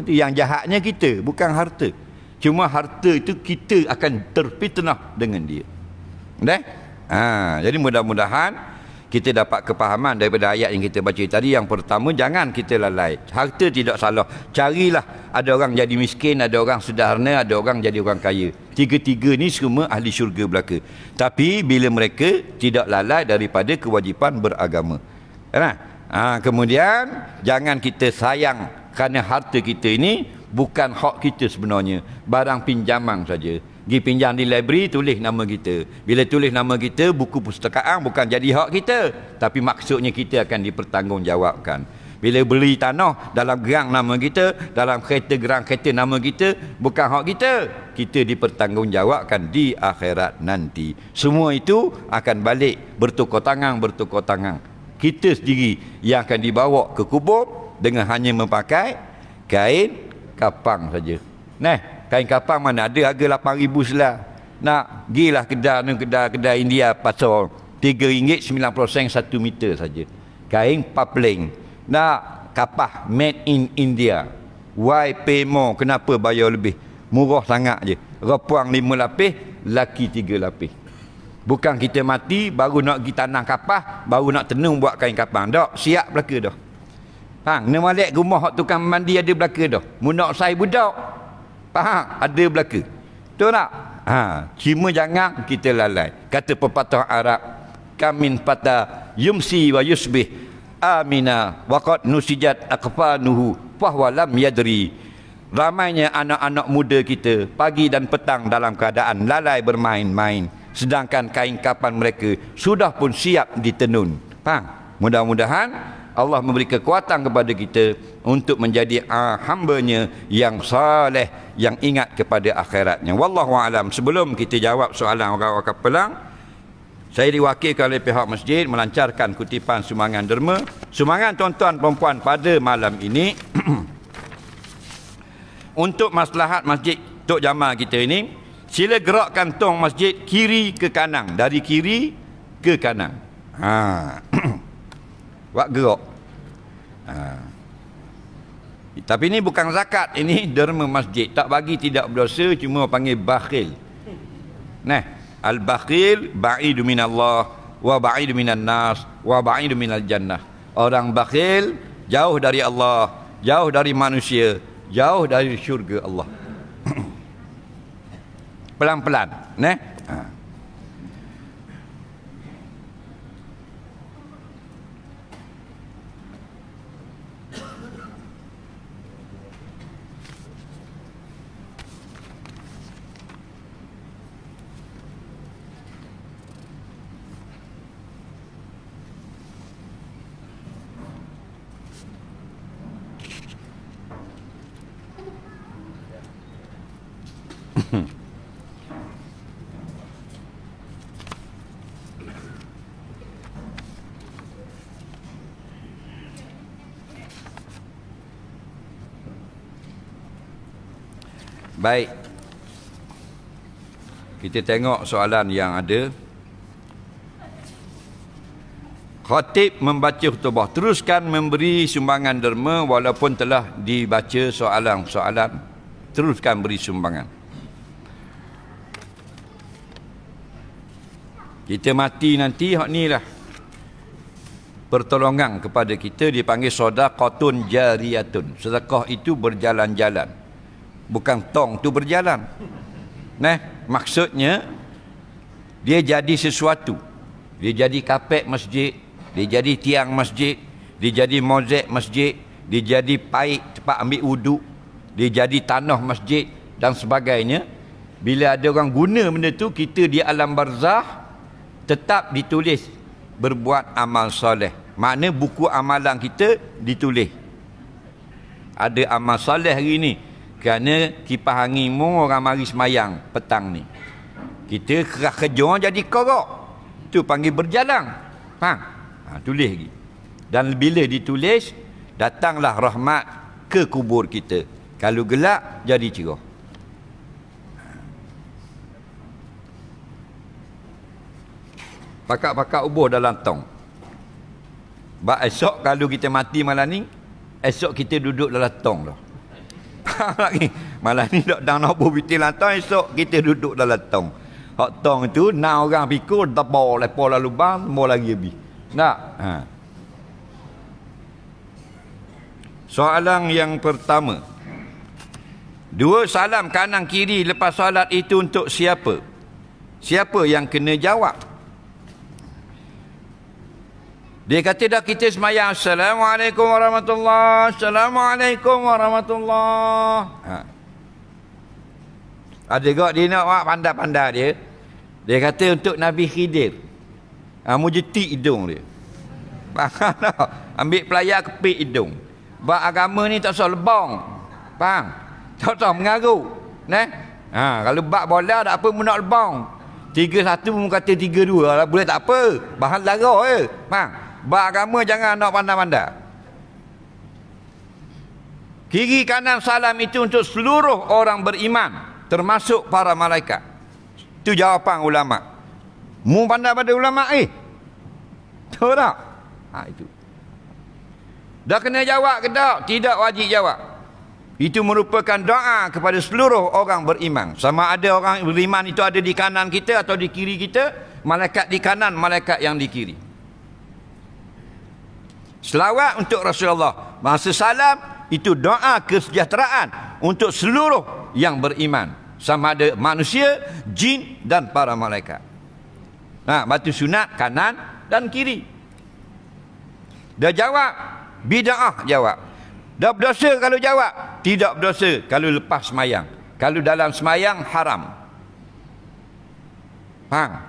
Itu yang jahatnya kita, bukan harta. Cuma harta itu kita akan terfitnah dengan dia. Jadi mudah-mudahan kita dapat kepahaman daripada ayat yang kita baca tadi. Yang pertama, jangan kita lalai. Harta tidak salah. Carilah, ada orang jadi miskin, ada orang sederhana, ada orang jadi orang kaya. Tiga-tiga ni semua ahli syurga belaka. Tapi bila mereka tidak lalai daripada kewajipan beragama. Kemudian jangan kita sayang kerana harta kita ini bukan hak kita sebenarnya. Barang pinjaman saja. Pergi pinjam di library, tulis nama kita. Bila tulis nama kita, buku pustakaan bukan jadi hak kita, tapi maksudnya kita akan dipertanggungjawabkan. Bila beli tanah, dalam gerang nama kita, dalam kereta gerang kereta nama kita, bukan hak kita. Kita dipertanggungjawabkan di akhirat nanti. Semua itu akan balik bertukar tangan. Kita sendiri yang akan dibawa ke kubur dengan hanya memakai kain kapang saja. Kain kapang mana ada harga 8,000 selah. Nak gilah kedai India pasal RM3.90 1 meter saja. Kain papling. Nak kapah made in India. Why pay more? Kenapa bayar lebih? Murah sangat je. Repuang 5 lapis, laki 3 lapis. Bukan kita mati baru nak pergi tanah kapah, baru nak tenung buat kain kapang. Tak, siap belaka dah. Faham? Ni balik rumah tukang mandi ada belaka dah. Mu nak sai budak. Faham? Ada belaka. Betul tak? Cuma jangan kita lalai. Kata pepatah Arab, kamin fata yumsi wa yusbih amina waqad nusijat aqfanuhu fahuwa lam yadri. Ramainya anak-anak muda kita pagi dan petang dalam keadaan lalai bermain-main, sedangkan kain kapan mereka sudah pun siap ditenun. Faham? Mudah-mudahan Allah memberi kekuatan kepada kita untuk menjadi hamba-Nya yang saleh, yang ingat kepada akhiratnya. Wallahu a'lam. Sebelum kita jawab soalan orang-orang pelang, saya diwakilkan oleh pihak masjid melancarkan kutipan sumbangan derma. Sumbangan tuan-tuan perempuan pada malam ini untuk maslahat masjid Tok Jamal kita ini, sila gerakkan tong masjid kiri ke kanan, dari kiri ke kanan. Wak gerak. Tapi ini bukan zakat, ini derma masjid. Tak bagi tidak berdosa, cuma panggil bakhil. Nah, al-bakhil ba'idu minallah wa ba'idu minan nas wa ba'idu minal jannah. Orang bakhil jauh dari Allah, jauh dari manusia, jauh dari syurga Allah. Pelan-pelan, nah. Baik. Kita tengok soalan yang ada. Khatib membaca khutbah, teruskan memberi sumbangan derma walaupun telah dibaca soalan-soalan. Teruskan beri sumbangan. Kita mati nanti, hak ni lah pertolongan kepada kita, dipanggil sedekahun jariyatun. Sedekah itu berjalan-jalan. Bukan tong tu berjalan. Nah, maksudnya dia jadi sesuatu. Dia jadi kapek masjid, dia jadi tiang masjid, dia jadi mozaik masjid, dia jadi paip tempat ambil wuduk, dia jadi tanah masjid dan sebagainya. Bila ada orang guna benda tu, kita di alam barzah tetap ditulis berbuat amal soleh. Makna buku amalan kita ditulis. Ada amal soleh hari ni. Kerana kipas angin mu orang mari semayang petang ni. Kita kerah kerja jadi korok. Tu panggil berjalan. Faham? Tulis lagi. Dan bila ditulis, datanglah rahmat ke kubur kita. Kalau gelap, jadi cerah. Pakak-pakak ubuh dalam tong. Esok kalau kita mati malam ni, esok kita duduk dalam tong dah. Lagi malam ni dok dang nak bitil lantai, esok kita duduk dalam tong. Hak tong itu nak orang pikul tebal lepo lalu bang mau lagi habis. Nak. Soalan yang pertama. Dua salam kanan kiri lepas solat itu untuk siapa? Siapa yang kena jawab? Dia kata dah kita semayang Assalamualaikum warahmatullahi, Assalamualaikum warahmatullahi. Ada gak dia nak buat pandai-pandai dia. Dia kata untuk Nabi Khidir. Mu jetik hidung dia. Faham tak? Ambil pelayar kepik hidung. Buat agama ni tak usah lebong. Faham? Tak usah mengaruh. Nah? Kalau bak bola tak apa mu nak lebong. 3-1 mu kata 3-2 lah, boleh tak apa. Bahan lara je. Faham? Beragama jangan nak pandai-pandai. Kiri kanan salam itu untuk seluruh orang beriman, termasuk para malaikat. Itu jawapan ulama. Mu pandai pada ulama tahu tak? Itu. Dah kena jawab ke tak? Tidak wajib jawab. Itu merupakan doa kepada seluruh orang beriman. Sama ada orang beriman itu ada di kanan kita atau di kiri kita, malaikat di kanan, malaikat yang di kiri. Selawat untuk Rasulullah. Masa salam itu doa kesejahteraan untuk seluruh yang beriman. Sama ada manusia, jin dan para malaikat. Batu sunat kanan dan kiri. Dah jawab, bid'ah jawab. Dah berdosa kalau jawab, tidak berdosa kalau lepas semayang. Kalau dalam semayang haram.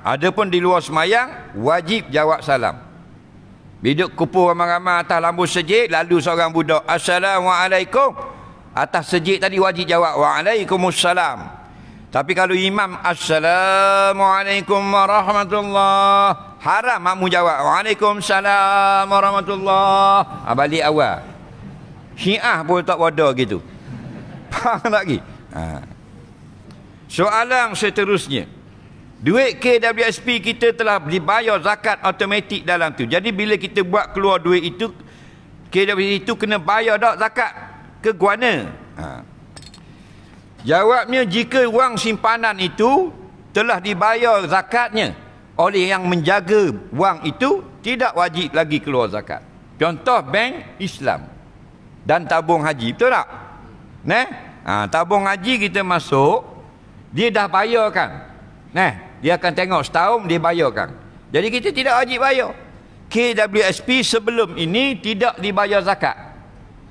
Adapun di luar semayang wajib jawab salam. Biduk kumpul ramai-ramai atas lampu sejid, lalu seorang budak Assalamualaikum. Atas sejid tadi wajib jawab Waalaikumsalam. Tapi kalau imam Assalamualaikum warahmatullahi, haram makmu jawab Waalaikumsalam warahmatullahi. Balik awal. Syiah pun tak bodoh gitu. Faham lagi? Soalan seterusnya, duit KWSP kita telah dibayar zakat automatik dalam tu. Jadi bila kita buat keluar duit itu, KWSP itu kena bayar tak zakat ke guana? Jawabnya, jika wang simpanan itu telah dibayar zakatnya oleh yang menjaga wang itu, tidak wajib lagi keluar zakat. Contoh bank Islam dan tabung haji, betul tak? Tabung haji kita masuk, dia dah bayarkan. Dia akan tengok setahun dia bayarkan. Jadi kita tidak wajib bayar. KWSP sebelum ini tidak dibayar zakat.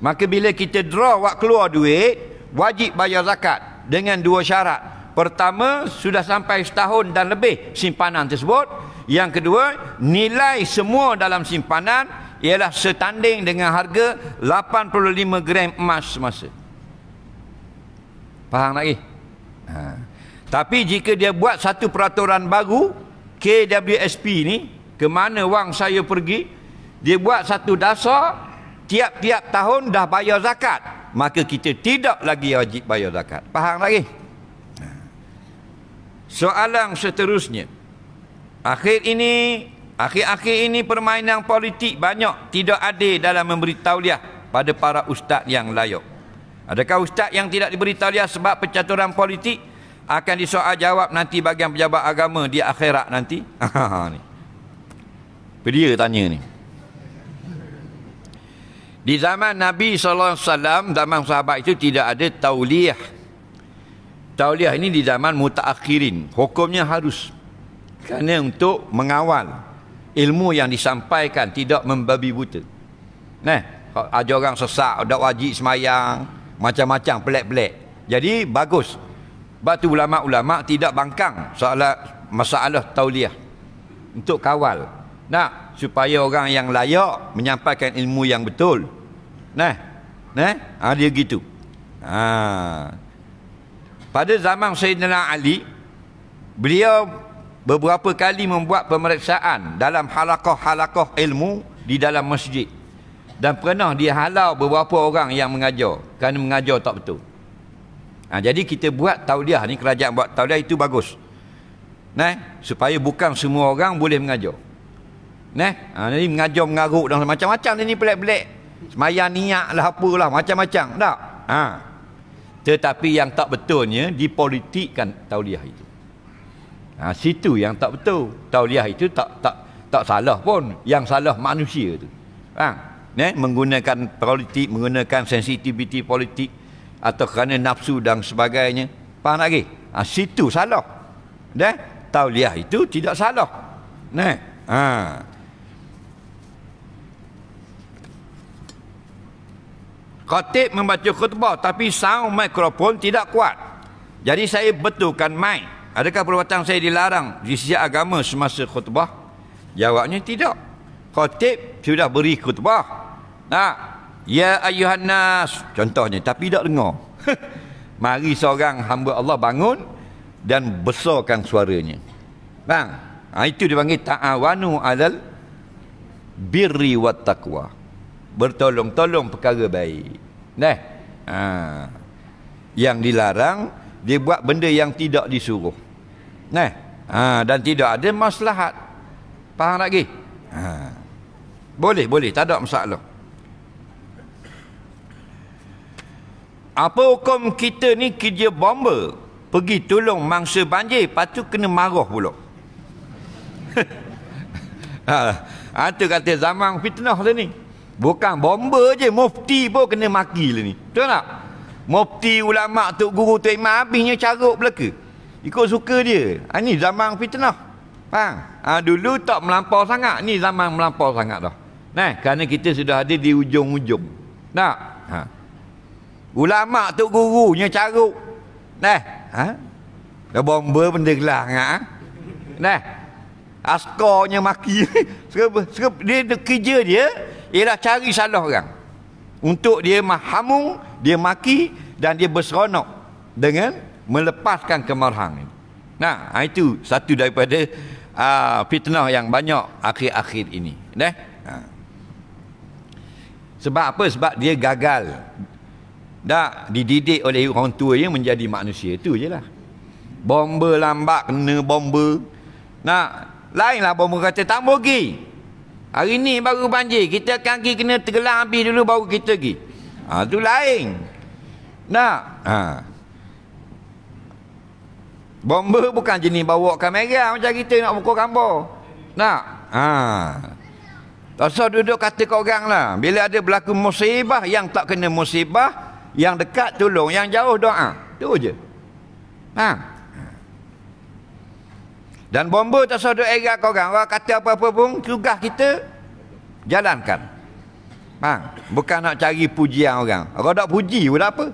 Maka bila kita draw wak keluar duit, wajib bayar zakat dengan dua syarat. Pertama, sudah sampai setahun dan lebih simpanan tersebut. Yang kedua, nilai semua dalam simpanan ialah setanding dengan harga 85 gram emas semasa. Faham lagi? Tapi jika dia buat satu peraturan baru, KWSP ni, ke mana wang saya pergi, dia buat satu dasar, tiap-tiap tahun dah bayar zakat, maka kita tidak lagi wajib bayar zakat. Faham lagi? Soalan seterusnya, akhir-akhir ini permainan politik banyak tidak adil dalam memberi tauliah pada para ustaz yang layak. Adakah ustaz yang tidak diberi tauliah sebab pencaturan politik akan disoal jawab nanti bagian pejabat agama di akhirat nanti? Ni. Dia tanya ni. Di zaman Nabi SAW, zaman sahabat itu tidak ada tauliah. Tauliah ini di zaman mutaakhirin. Hukumnya harus. Kerana untuk mengawal ilmu yang disampaikan, tidak membabi buta. Ada orang sesak, ada wajib semayang, macam-macam pelik-pelik. Jadi bagus. Sebab tu ulama-ulama tidak bangkang masalah tauliah. Untuk kawal. Supaya orang yang layak menyampaikan ilmu yang betul. Dia gitu. Pada zaman Sayyidina Ali, beliau beberapa kali membuat pemeriksaan dalam halaqah-halaqah ilmu di dalam masjid. Dan pernah dia halau beberapa orang yang mengajar kerana mengajar tak betul. Jadi kita buat tauliah ni, kerajaan buat tauliah itu bagus. Supaya bukan semua orang boleh mengajar. Jadi mengajar mengaruk dan macam-macam ni pelik-pelik. Semayang niat lah, apalah, macam-macam. Tak? Tetapi yang tak betulnya dipolitikkan tauliah itu. Situ yang tak betul. Tauliah itu tak salah pun. Yang salah manusia tu. Menggunakan politik, menggunakan sensitiviti politik atau kerana nafsu dan sebagainya. Faham lagi? Situ salah. Tauliah itu tidak salah. Khatib membaca khutbah tapi sound mikrofon tidak kuat. Jadi saya betulkan mic. Adakah perbuatan saya dilarang di sisi agama semasa khutbah? Jawabnya tidak. Khatib sudah beri khutbah. Ya ayuhan nas, contohnya, tapi tak dengar. Mari seorang hamba Allah bangun dan besarkan suaranya. Itu dipanggil ta'awanu alal birri wat taqwa. Bertolong-tolong perkara baik. Yang dilarang, dia buat benda yang tidak disuruh. Dan tidak ada maslahat. Faham lagi? Boleh, tak ada masalah. Apa hukum kita ni kerja bomba, pergi tolong mangsa banjir, lepas tu kena marah pula? Itu kata zaman fitnah lah ni. Bukan bomba je, mufti pun kena maki lah ni. Betul tak? Mufti, ulama, tok guru, tok imam, habisnya carut belaka. Ikut suka dia. Ni zaman fitnah. Faham? Dulu tak melampau sangat. Ni zaman melampau sangat dah. Kerana kita sudah ada di ujung-ujung. Tak? Ulama, tok gurunya carut. Dah bomba benda gelah sangat. Askarnya maki. Dia kerja dia ialah cari salah orang. Untuk dia mahamung, dia maki dan dia berseronok dengan melepaskan kemarahan. Itu satu daripada fitnah yang banyak akhir-akhir ini. Sebab apa? Sebab dia gagal. Dididik oleh orang tuanya menjadi manusia. Itu je lah. Bomba lambat kena bomba. Nak, lainlah bomba kata tak mau pergi. Hari ni baru banjir, kita akan pergi kena tenggelam habis dulu baru kita pergi. Tu lain. Nak, bomba bukan jenis bawa kamera macam kita nak pukul gambar. Nak, tak usah duduk kata kat orang lah. Bila ada berlaku musibah, yang tak kena musibah, yang dekat tolong, yang jauh doa. Tu je. Dan bomba tak usah duduk erat kat orang. Orang kata apa-apa pun, tugas kita jalankan. Bukan nak cari pujian orang. Orang tak puji pun tak apa.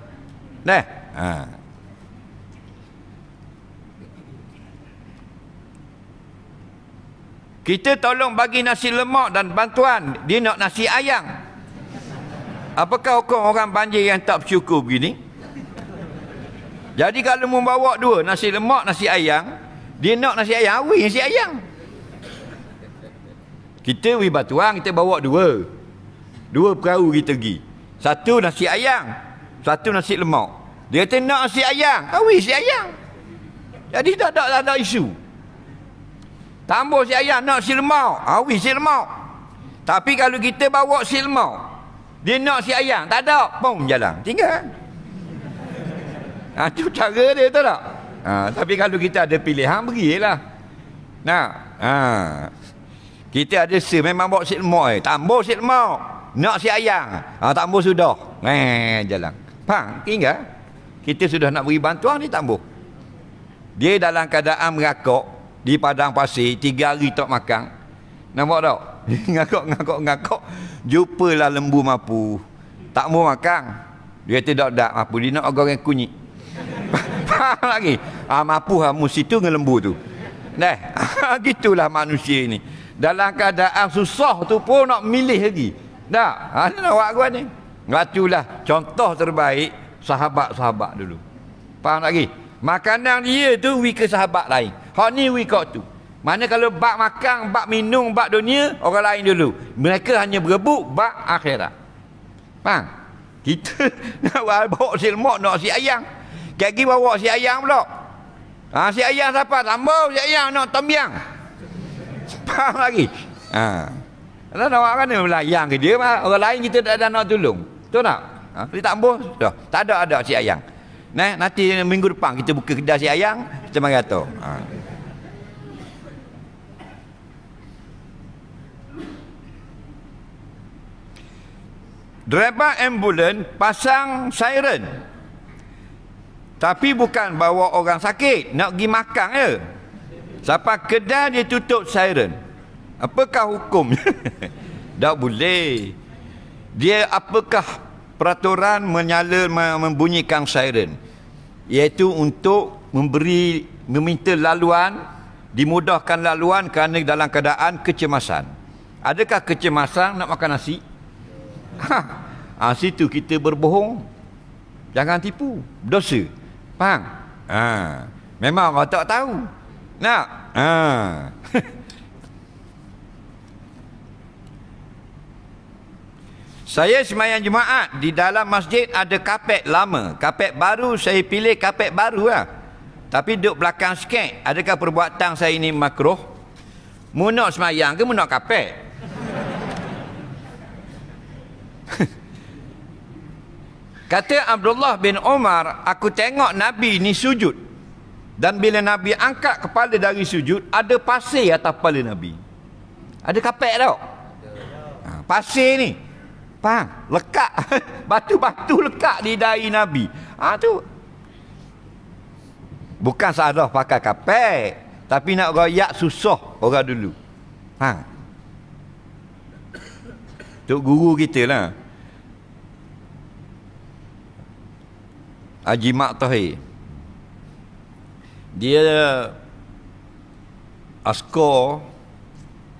Kita tolong bagi nasi lemak dan bantuan, dia nak nasi ayam. Apakah hukum orang banjir yang tak bersyukur begini? Jadi kalau membawa dua, nasi lemak, nasi ayam, dia nak nasi ayam, nasi ayam. Kita bantuan, kita bawa dua. Dua perahu kita pergi. Satu nasi ayam, satu nasi lemak. Dia kata nak nasi ayam, nasi ayam. Jadi tak ada isu. Tambah si ayam nak si lemak, si lemak. Tapi kalau kita bawa si lemak, dia nak si ayam, tak ada, pom jalan, tinggal. Itu cara dia, tahu tak? Tapi kalau kita ada pilihan, pergilah. Kita ada memang bawa si lemak, tambah si lemak, nak si ayam, tambah sudah, jalan. Tinggal. Kita sudah nak beri bantuan, dia tambah. Dia dalam keadaan merakok di padang pasir 3 hari tak makan. Nampak tak? Ngakak. Jumpalah lembu mapu. Tak mau makan. Dia tidak mapu. Dia nak goreng kunyit. Faham lagi? Mapu hamus itu dengan lembu tu. Gitulah manusia ini. Dalam keadaan susah tu pun nak milih lagi. Nak awak gua ni. Itulah contoh terbaik sahabat-sahabat dulu. Faham lagi? Makanan dia tu ke sahabat lain. Hak ni kat tu. Mana kalau bak makan, bak minum, bak dunia, orang lain dulu. Mereka hanya berebut bak akhirat. Faham? Kita nak bawa si lemak, nak si ayam. Kaki bawa si ayam pula. Si ayam siapa? Tambah si ayam nak tom yam. Faham lagi? Kalau nak kan melayang ke dia, orang lain kita tak ada nak tolong. Betul tak? Dia tambah, tak ada si ayam. Nanti minggu depan kita buka kedai si ayam, kita mari kata. Driver ambulan pasang siren. Tapi bukan bawa orang sakit, nak pergi makan je. Sampai kedai dia tutup siren. Apakah hukum? Tak boleh. Dia apakah peraturan membunyikan siren? Iaitu untuk meminta laluan, dimudahkan laluan kerana dalam keadaan kecemasan. Adakah kecemasan nak makan nasi? Situ kita berbohong. Jangan tipu, dosa. Faham? Memang orang tak tahu. Saya sembahyang Jumaat di dalam masjid ada kapet lama. Kapet baru saya pilih kapet baru lah. Tapi duduk belakang sikit. Adakah perbuatan saya ini makruh? Mu nak sembahyang ke mu nak kapet? Kata Abdullah bin Umar, aku tengok Nabi ni sujud. Dan bila Nabi angkat kepala dari sujud, ada pasir atas kepala Nabi. Ada kapet tau? Pasir ni. Faham? Lekat. Batu-batu lekat di dahi Nabi. Tu. Bukan salah pakai kapet. Tapi nak royak susah orang dulu. Tok guru kita lah. Haji Mak Tahir. Dia askar.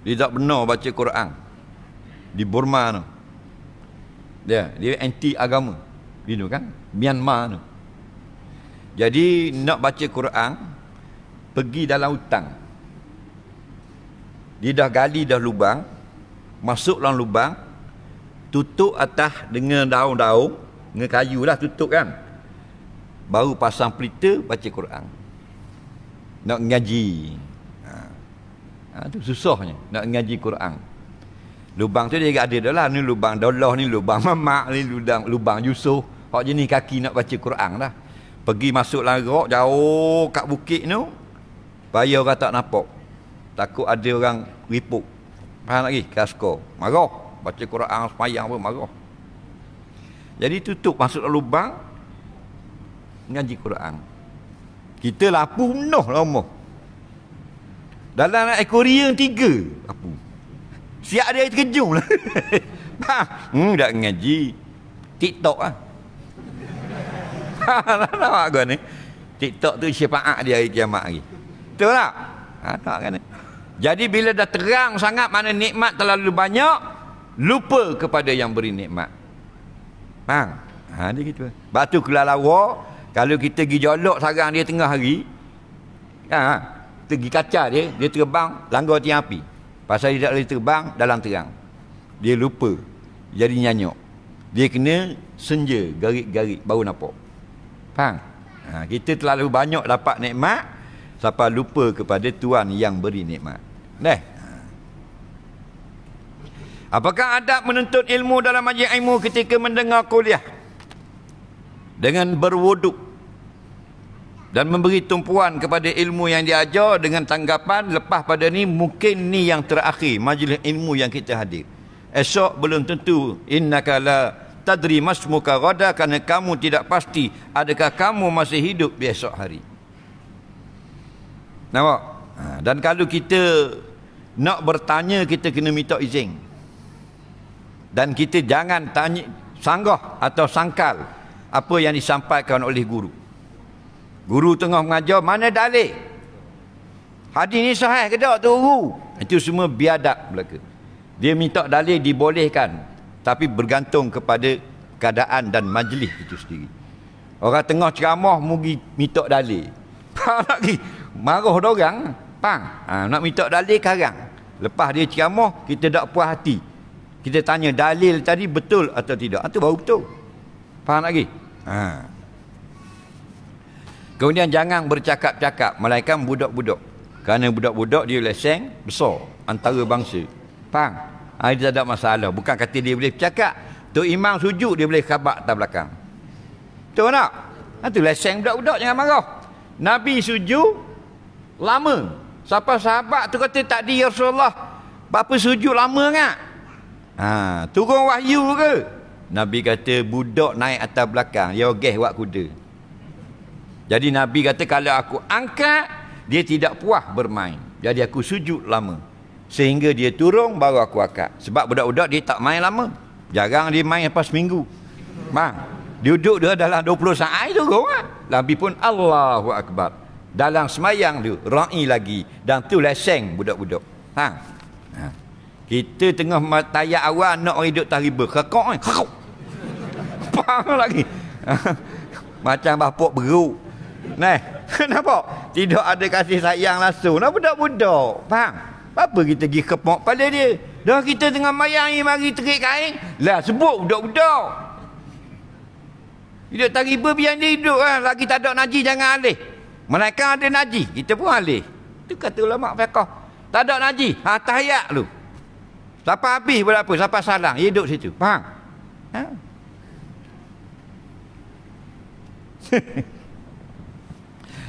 Dia tak benar baca Quran. Di Burma tu. Dia anti agama. Gitu kan? Myanmar tu. Jadi nak baca Quran, pergi dalam hutang. Dia dah gali dah lubang, masuk dalam lubang, tutup atas dengan daun-daun, dengan kayu lah tutup kan. Baru pasang pelita baca Quran. nak ngaji. Tu susahnya nak ngaji Quran. Lubang tu dia ada dah lah. Ni lubang dolah, ni lubang mamak, ni lubang Yusof. Hak jenis kaki nak baca Quran dah. Pergi masuk larak jauh kat bukit tu. Bayar orang tak nampak. Takut ada orang ripuk. Faham lagi? Kasko. Marah. Baca Quran semayang pun marah. Jadi tutup masuk lubang. Ngaji Quran. Kita lapu penuh lama. Dalam akuarium 3 lapu. Siap dia terkejung lah. Dah ngaji. TikTok lah. Nampak kau ni? TikTok tu syafaat dia hari kiamat lagi. Betul tak? Tak kan? Jadi bila dah terang sangat mana nikmat terlalu banyak, lupa kepada yang beri nikmat. Faham? Dia gitu. Batu kelalawa, kalau kita pergi jolok sarang dia tengah hari, pergi kaca dia terbang, langgar tiang api. Pasal dia tak boleh terbang dalam terang. Dia lupa. Jadi nyanyuk. Dia kena senja, garik-garik, baru nampak. Faham? Kita terlalu banyak dapat nikmat, sampai lupa kepada Tuhan yang beri nikmat. Apakah adab menuntut ilmu dalam majlis ilmu ketika mendengar kuliah? Dengan berwuduk dan memberi tumpuan kepada ilmu yang diajar dengan tanggapan lepas pada ni mungkin ni yang terakhir majlis ilmu yang kita hadir. Esok belum tentu, innaka la tadri masmuka ghada, kerana kamu tidak pasti adakah kamu masih hidup besok hari. Nampak? Dan kalau kita nak bertanya, kita kena minta izin. Dan kita jangan tanya sanggah atau sangkal apa yang disampaikan oleh guru. Guru tengah mengajar, mana dalil? Hadis ni sahih ke tak tu guru? Itu semua biadab belaka. Dia minta dalil dibolehkan, tapi bergantung kepada keadaan dan majlis itu sendiri. Orang tengah ceramah mugi minta dalil. Lagi marah dorang, nak minta dalil karang. Lepas dia ceramah, kita tak puas hati. Kita tanya dalil tadi betul atau tidak. Itu baru betul. Faham lagi? Kemudian jangan bercakap-cakap melainkan budak-budak. Kerana budak-budak dia lesen besar antara bangsa. Faham? Dia tak ada masalah. Bukan kata dia boleh bercakap. Tok Imam sujud dia boleh khabar atas belakang. Betul tak? Itu lesen budak-budak, jangan marah. Nabi sujud lama. Siapa sahabat tu kata tadi ya Rasulullah, berapa sujud lama kan? Turun wahyu ke? Nabi kata budak naik atas belakang, dia ogeh buat kuda. Jadi Nabi kata kalau aku angkat, dia tidak puas bermain. Jadi aku sujud lama. Sehingga dia turun baru aku angkat. Sebab budak-budak dia tak main lama. Jarang dia main lepas seminggu. Duduk dia dalam 20 saat itu kan. Nabi pun Allahu Akbar. Dalam semayang tu ra'i lagi, dan tu lesen budak-budak. Kita tengah tayak awal nak orang hidup tahriba. Kakak ni. Faham lagi. Macam bapak beruk. Nampak? Tidak ada kasih sayang langsung. Nak budak-budak. Faham? Apa kita pergi kepok pada dia? Dah kita tengah mayang ni mari terik kain. Lah sebut budak-budak. Hidup tahriba biar dia hidup kan. Lagi tak ada najis jangan alih. Melainkan ada najis, kita pun alih. Itu kata ulama fiqh. Tak ada najis, tahiyat lu. Siapa habis berapa, siapa salah, dia duduk situ. Faham?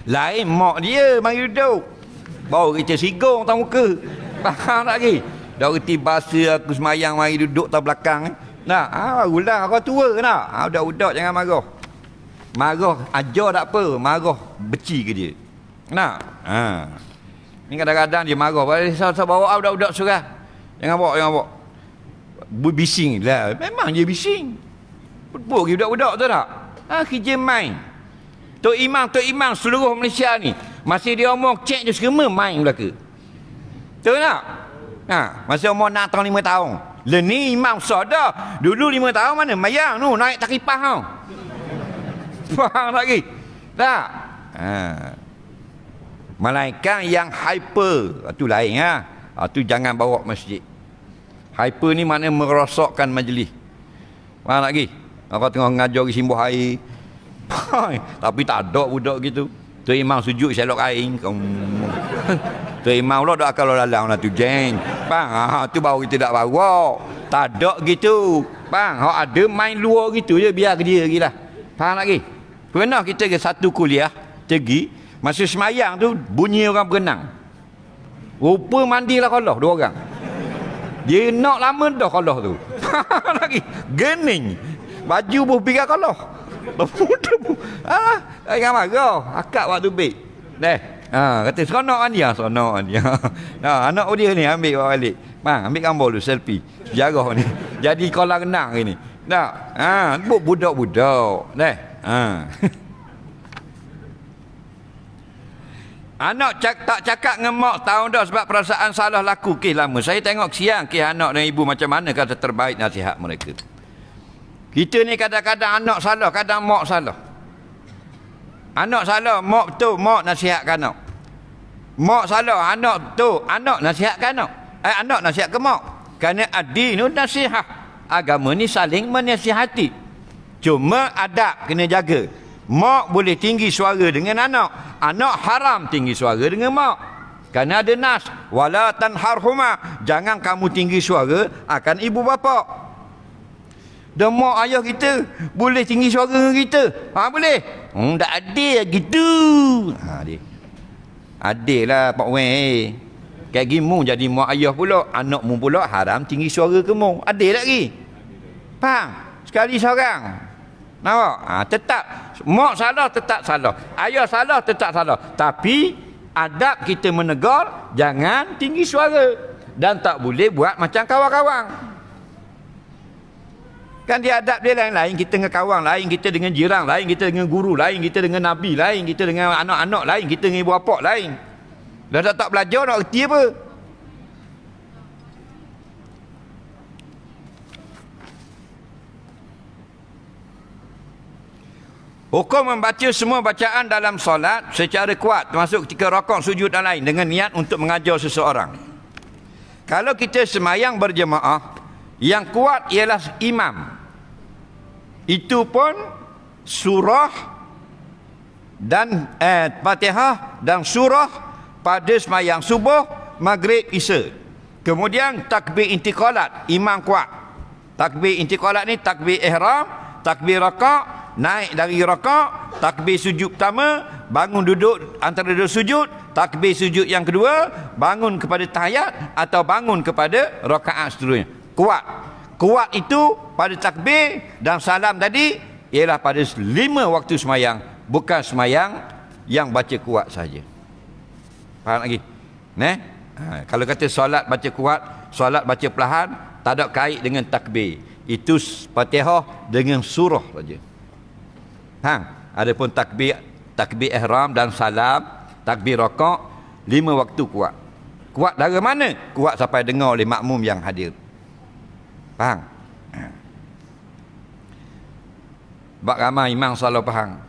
Lain mak dia mari duduk. Baru kita sigong tak muka. Faham tak lagi? Dah reti bahasa aku semayang mari duduk tak belakang. Barulah orang tua nak. Budak-budak jangan marah. Marah ajar tak apa, marah beci ke dia. Ni kadang-kadang dia marah. Saya bawa budak-budak surah. Jangan bawa. Bising lah. Memang dia bising. Pupuk budak-budak tu tak? Kerja main. Tok Imam seluruh Malaysia ni. Masih dia omong cek je semua main belaka. Betul tak? Masih umur 6 tahun 5 tahun. Ni imam sadar. Dulu 5 tahun mana? Mayang tu naik takipah tau. Faham lagi? Tak? Malaikat yang hyper. Itu lain itu jangan bawa masjid. Hyper ni maknanya merosakkan majlis. Faham lagi? Orang tengah ngajar simbuh air. Tapi tak ada budak gitu. Tu imam sujud selok aing. Tu imam lo dak kalau lalang lah tu jeng. Bang, tu baru kita dak bawa. Tak ada gitu. Bang, hak ada main luar gitu je biar dia gilah. Faham lagi? Pernah kita ke satu kuliah, pergi, masa semayang tu bunyi orang berenang. Rupa mandilah kolah dua orang. Dia nak lama dah kolah tu. Lagi gening. Baju pun pergi kolah. Jangan marah. Akak waktu baik. Deh. Kata seronok kan dia, seronok kan dia. Anak dia ni ambil bawa balik. Bang, ambil gambar dulu selfie. Sejarah ni. Jadi kolam renang ni. Dah. Budak-budak. Deh. Anak tak cakap dengan mak tahun dah sebab perasaan salah laku kes lama. Saya tengok siang kes anak dan ibu macam mana kata terbaik nasihat mereka. Kita ni kadang-kadang anak salah, kadang mak salah. Anak salah, mak betul, mak nasihatkan anak. Mak salah, anak betul, anak nasihatkan anak. Anak nasihat ke mak. Kerana ad-dinu nasihat. Agama ni saling menasihati. Cuma adab kena jaga. Mak boleh tinggi suara dengan anak. Anak haram tinggi suara dengan mak. Kerana ada nas. Wala tanharhuma. Jangan kamu tinggi suara akan ibu bapa. Dan mak ayah kita boleh tinggi suara dengan kita. Boleh. Tak adil gitu. Adil. Adil lah Pak Wen. Kayak gimu jadi mak ayah pula. Anak mu pula haram tinggi suara ke mu. Adil lagi. Faham? Sekali seorang. Nampak? Tetap mak salah tetap salah, ayah salah tetap salah, tapi adab kita menegur jangan tinggi suara dan tak boleh buat macam kawan-kawan. Kan dia adab dia lain-lain, kita dengan kawan lain, kita dengan jiran lain, kita dengan guru lain, kita dengan nabi lain, kita dengan anak-anak lain, kita dengan ibu bapa lain. Dah tak belajar nak erti apa. Hukum membaca semua bacaan dalam solat secara kuat, termasuk ketika rakaat, sujud dan lain, dengan niat untuk mengajar seseorang. Kalau kita semayang berjemaah, yang kuat ialah imam. Itu pun surah dan Fatihah dan surah pada semayang subuh, maghrib, isya. Kemudian takbir intiqalat, imam kuat. Takbir intiqalat ni takbir ihram, takbir rakaat, naik dari rakaat, takbir sujud pertama, bangun duduk antara dua sujud, takbir sujud yang kedua, bangun kepada tahiyat atau bangun kepada rakaat seterusnya. Kuat. Kuat itu pada takbir dan salam tadi ialah pada 5 waktu semayang, bukan semayang yang baca kuat saja. Faham lagi? Kalau kata solat baca kuat, solat baca perlahan, tak ada kait dengan takbir. Itu Fatihah dengan surah saja. Adapun takbir ihram dan salam, takbir rakaat 5 waktu kuat. Kuat dari mana? Kuat sampai dengar oleh makmum yang hadir. Faham? Bak ramai imam salah faham.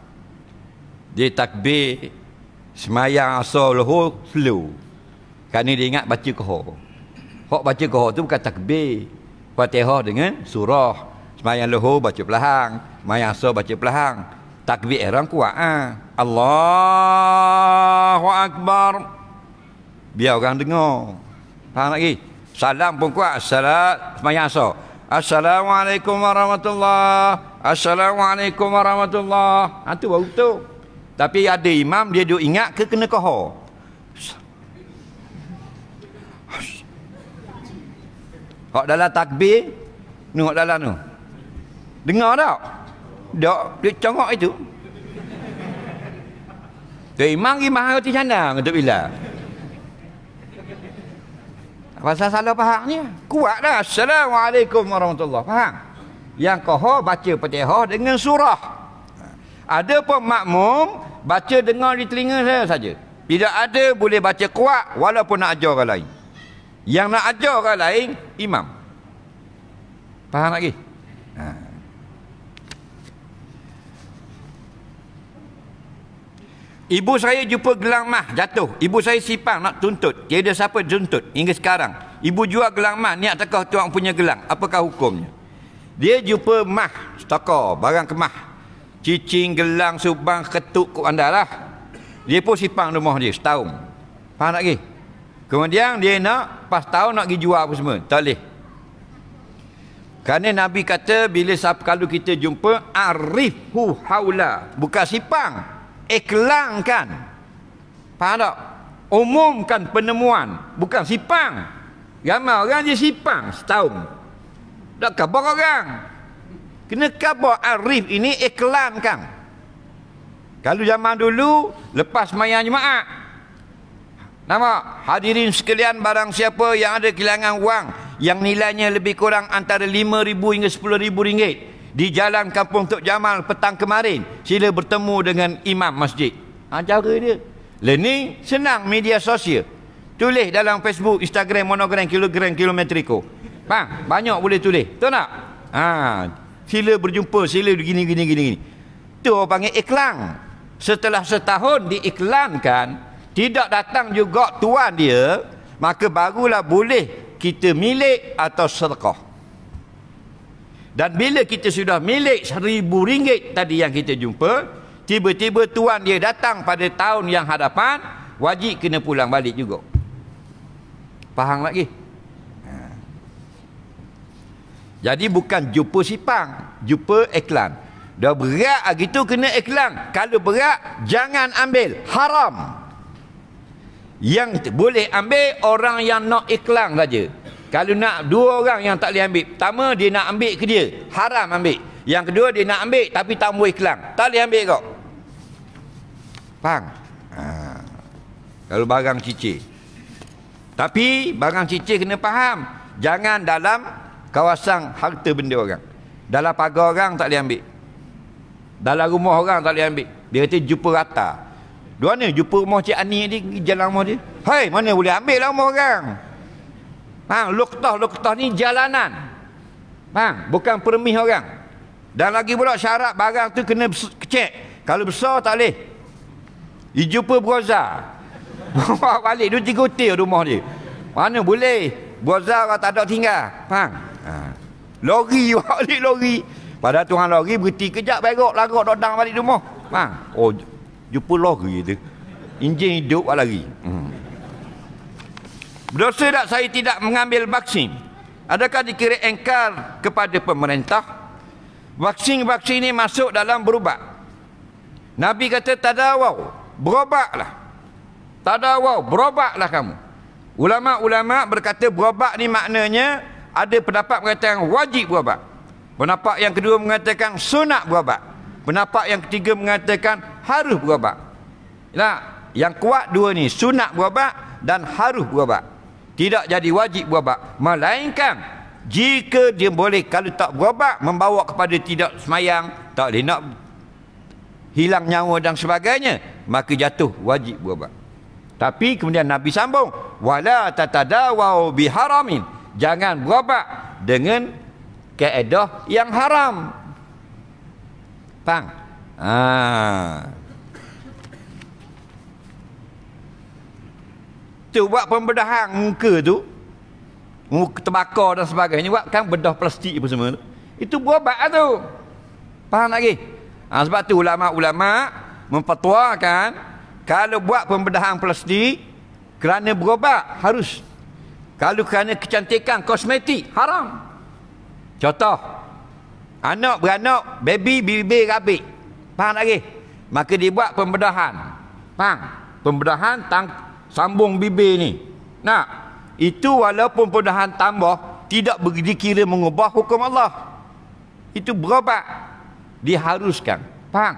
Dia takbir semayang asal lohor slow. Kerana dia ingat baca kohor. Hak baca kohor tu bukan takbir. Fatihah dengan surah. Semayang lohor baca perlahan, semayang asal baca perlahan. Takbir ihram kuat. Allahu Akbar. Biar orang dengar. Faham lagi? Salam pun kuat. Semayang asal. Assalamualaikum warahmatullahi. Assalamualaikum warahmatullahi. Itu baru tu. Tapi ada imam dia duk ingat ke kena kohor. Hak dalam takbir, tengok dalam tu. Dengar tak? Tak, dia congok itu. Tu imam pergi mahal roti canang untuk bila. Pasal salah fahamnya. Kuat dah. Assalamualaikum warahmatullahi. Faham? Yang kohor baca Fatihah dengan surah. Ada pun makmum baca dengar di telinga saya saja. Tidak ada boleh baca kuat walaupun nak ajar orang lain. Yang nak ajar orang lain, imam. Faham lagi? Ibu saya jumpa gelang mah jatuh. Ibu saya sipang nak tuntut. Tiada siapa tuntut hingga sekarang. Ibu jual gelang mah, niat takah tuang punya gelang. Apakah hukumnya? Dia jumpa mah, stakar, barang kemah. Cicing, gelang, subang, ketuk kau anda lah. Dia pun sipang rumah dia setahun. Faham tak lagi? Kemudian dia nak pas tahun nak pergi jual apa semua. Tak boleh. Kerana Nabi kata bila kalau kita jumpa arifhu haula, bukan sipang, iklankan. Faham tak? Umumkan penemuan, bukan sipang. Ramai orang dia sipang setahun. Tak khabar orang. Kena khabar arif ini iklankan. Kalau zaman dulu lepas mayang Jumaat, nampak hadirin sekalian, barang siapa yang ada kehilangan wang yang nilainya lebih kurang antara 5,000 hingga 10,000 ringgit di Jalan Kampung Tok Jamal petang kemarin, sila bertemu dengan imam masjid. Cara dia. Learning senang, media sosial. Tulis dalam Facebook, Instagram, monogram, kilogram, kilometriko. Bang, banyak boleh tulis. Tahu tak? Sila berjumpa, sila gini. Tu orang panggil iklan. Setelah setahun diiklankan, tidak datang juga tuan dia, maka barulah boleh kita milik atau sedekah. Dan bila kita sudah milik 1,000 ringgit tadi yang kita jumpa, tiba-tiba tuan dia datang pada tahun yang hadapan, wajib kena pulang balik juga. Faham lagi? Jadi bukan jumpa sipang, jumpa iklan. Dah berat gitu kena iklan. Kalau berat jangan ambil, haram. Yang boleh ambil orang yang nak iklan saja. Kalau nak dua orang yang tak boleh ambil. Pertama dia nak ambil ke dia, haram ambil. Yang kedua dia nak ambil tapi tak mau iklan, tak boleh ambil kau. Faham? Kalau barang cicir. Tapi barang cicir kena faham, jangan dalam kawasan harta benda orang. Dalam pagar orang tak boleh ambil. Dalam rumah orang tak boleh ambil. Dia kata jumpa rata. Dua mana jumpa rumah Cik Ani ni, jalan rumah dia. Hai, mana boleh ambil lah rumah orang. Faham? Luktah ni jalanan. Faham? Bukan permis orang. Dan lagi pula syarat barang tu kena cek. Kalau besar tak boleh. Dia jumpa brozar. Bawa balik 2-3 hotel rumah dia. Mana boleh. Brozar orang tak ada tinggal. Faham? Lori, bawa balik lori. Pada tuan lori berhenti kejap, berok lagak dodang balik rumah. Faham? Oh, jumpa lori tu. Enjin hidup lari. Berdosa tak saya tidak mengambil vaksin? Adakah dikira engkar kepada pemerintah? Vaksin-vaksin ini masuk dalam berubat. Nabi kata tadawau, berobatlah. Tadawau, berobatlah kamu. Ulama-ulama berkata berobat ni maknanya ada pendapat mengatakan wajib berobat. Pendapat yang kedua mengatakan sunat berobat. Pendapat yang ketiga mengatakan harus berobat. Nah, yang kuat dua ni, sunat berobat dan harus berobat. Tidak jadi wajib berobat. Melainkan jika dia boleh, kalau tak berobat membawa kepada tidak semayang, tak boleh nak hilang nyawa dan sebagainya, maka jatuh wajib berobat. Tapi kemudian Nabi sambung, wala tatadawau biharamin, jangan berobat dengan kaedah yang haram. Faham? Tu buat pembedahan muka tu, muka terbakar dan sebagainya, buat kan bedah plastik apa semua tu. Itu berobat tu. Faham lagi? Sebab tu ulama-ulama memfatwakan kalau buat pembedahan plastik kerana berobat harus. Kalau kerana kecantikan kosmetik haram. Contoh, anak beranak, baby rabik. Faham lagi? Maka dia buat pembedahan. Faham? Pembedahan sambung bibir ni. Nah, itu walaupun pembedahan tambah, tidak dikira mengubah hukum Allah. Itu berobat. Diharuskan. Faham?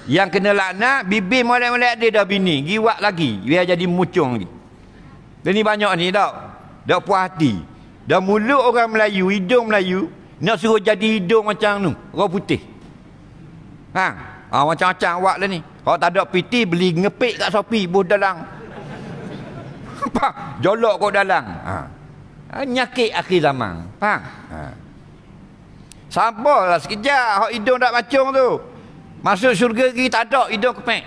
Yang kena laknat, bibir molek-molek dia dah bini, giwak lagi, biar jadi mucung lagi. Dan ni banyak ni tak puas hati. Dah mulut orang Melayu, hidung Melayu, nak suruh jadi hidung macam tu, orang putih. Macam-macam awak lah ni. Kalau tak ada piti, beli ngepik kat Shopee, buh dalang. Jolok kau dalang. Nyakit akhir zaman. Faham? Sabarlah sekejap, hak hidung tak macam tu. Masuk syurga lagi tak ada hidung kepek.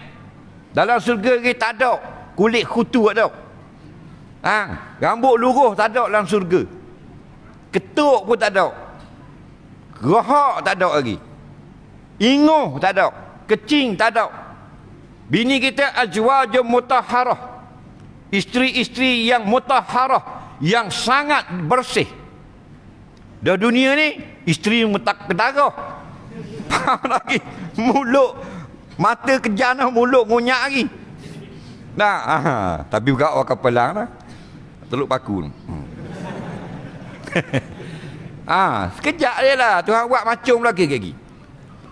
Dalam syurga lagi tak ada kulit kutu tak ada. Rambut luruh tak ada dalam syurga. Ketuk pun tak ada. Gerahak tak ada lagi. Inguh tak ada. Kecing tak ada. Bini kita azwajum mutahharah. Isteri-isteri yang mutahharah, yang sangat bersih. Dah dunia ni isteri kedarah. Faham lagi? Mulut mata kejana, mulut ngunyak lagi. Nah, tapi buka awak kepala lah. Teluk paku. Sekejap je lah. Tuhan buat macam lagi.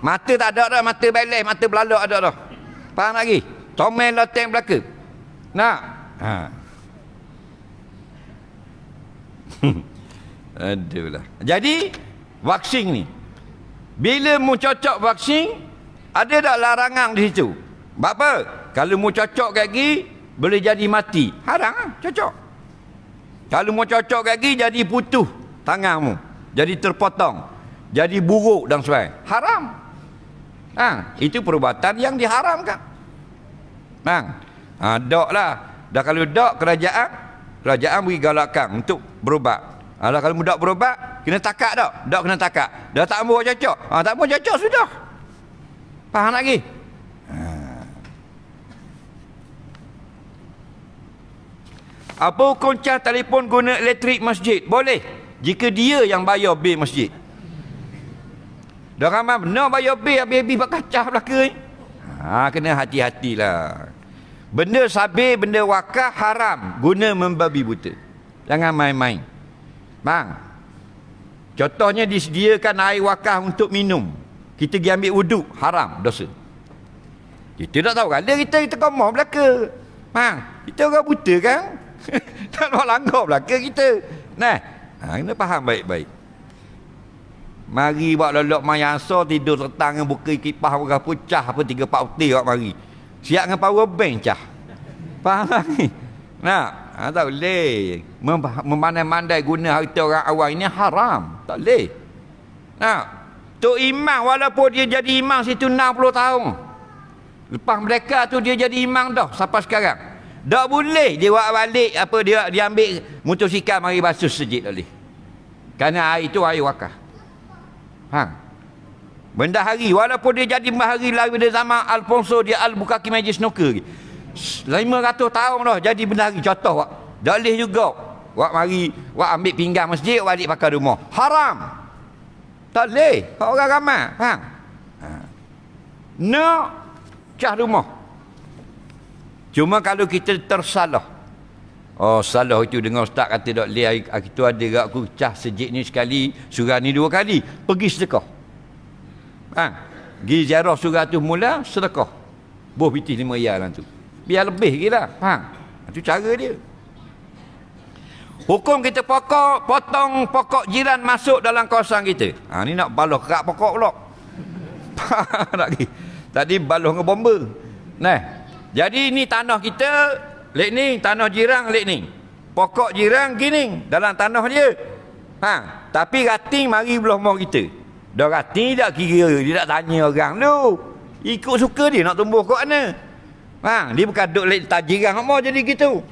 Mata tak ada dah, mata beles, mata belalak ada dah. Faham lagi? Comel loteng belaka. Nak? Aduhlah. Jadi vaksin ni, bila mu cocok vaksin, ada tak larangan di situ? Sebab apa? Kalau mu cocok lagi, boleh jadi mati. Haram lah, cocok. Kalau mu cocok lagi, jadi putus tanganmu, jadi terpotong, jadi buruk dan sebagainya. Haram. Itu perbuatan yang diharamkan. Dok lah. Dah kalau dok, kerajaan beri galakan untuk berubat. Dah kalau dok berubat, kena takak dok. Dok kena takak. Dah tak mau cocok. Tak mau cocok sudah. Faham lagi? Apa hukum cas telefon guna elektrik masjid? Boleh, jika dia yang bayar bil masjid. Dah ramai benar bayar bil, habis-habis buat kacau belaka ni. Kena hati-hatilah. Benda sabir, benda wakaf haram guna membabi buta. Jangan main-main. Bang, contohnya disediakan air wakaf untuk minum, kita pergi ambil wuduk, haram, dosa. Kita tak tahu kan, kita komor belaka. Kita orang buta kan. Tak nak langgar belaka kita. Kena faham baik-baik. Mari buat lolok mayasa, tidur sertang dengan buka kipas orang pecah apa 3-4 putih awak mari. Siap dengan power bank cah. Faham lagi? Tak boleh. Memandai-mandai guna harta orang awam ini haram. Tak boleh. Tok Imam walaupun dia jadi imam situ 60 tahun. Lepas mereka tu dia jadi imam dah sampai sekarang. Tak boleh dia buat balik apa dia ambil motosikal mari basuh masjid tak boleh. Kerana air itu air wakaf. Bendahari walaupun dia jadi bendahari lagi dari zaman Alfonso dia Albuquerque Majlis Snooker 500 tahun dah jadi bendahari. Contoh wak tak boleh juga wak mari wak ambil pinggang masjid balik pakai rumah. Haram. Tak boleh. Orang ramai. Faham? Cah rumah. Cuma kalau kita tersalah. Salah itu dengan ustaz kata tak boleh. Itu ada kat aku cah sejid ni sekali, surah ni 2 kali. Pergi sedekah. Pergi ziarah surah tu mula, sedekah. Boh pitih 5 riyal lah tu. Biar lebih lagi lah. Itu cara dia. Hukum kita potong pokok jiran masuk dalam kawasan kita. Ni nak baloh kerak pokok pula. Tadi baloh dengan bomba. Jadi ni tanah kita, lek ni tanah jiran lek ni. Pokok jiran gini dalam tanah dia. Tapi rating mari belah rumah kita. Dah rating tak kira, dia tak tanya orang tu. Ikut suka dia nak tumbuh kat mana. Dia bukan duduk lek tajiran apa jadi gitu.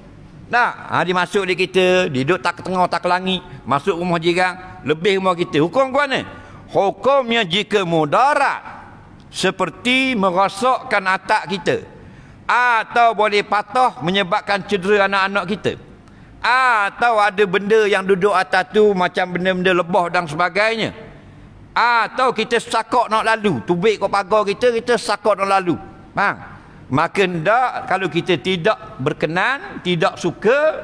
Dia masuk di kita, dia duduk tak ke tengah tak ke langit, masuk rumah jiran, lebih rumah kita. Hukum ke mana? Hukumnya jika mudarat seperti merosakkan atak kita, atau boleh patah menyebabkan cedera anak-anak kita, atau ada benda yang duduk atas tu macam benda-benda lebah dan sebagainya, atau kita sakok nak lalu, tubik kat pagar kita sakok nak lalu, maka ndak, kalau kita tidak berkenan, tidak suka,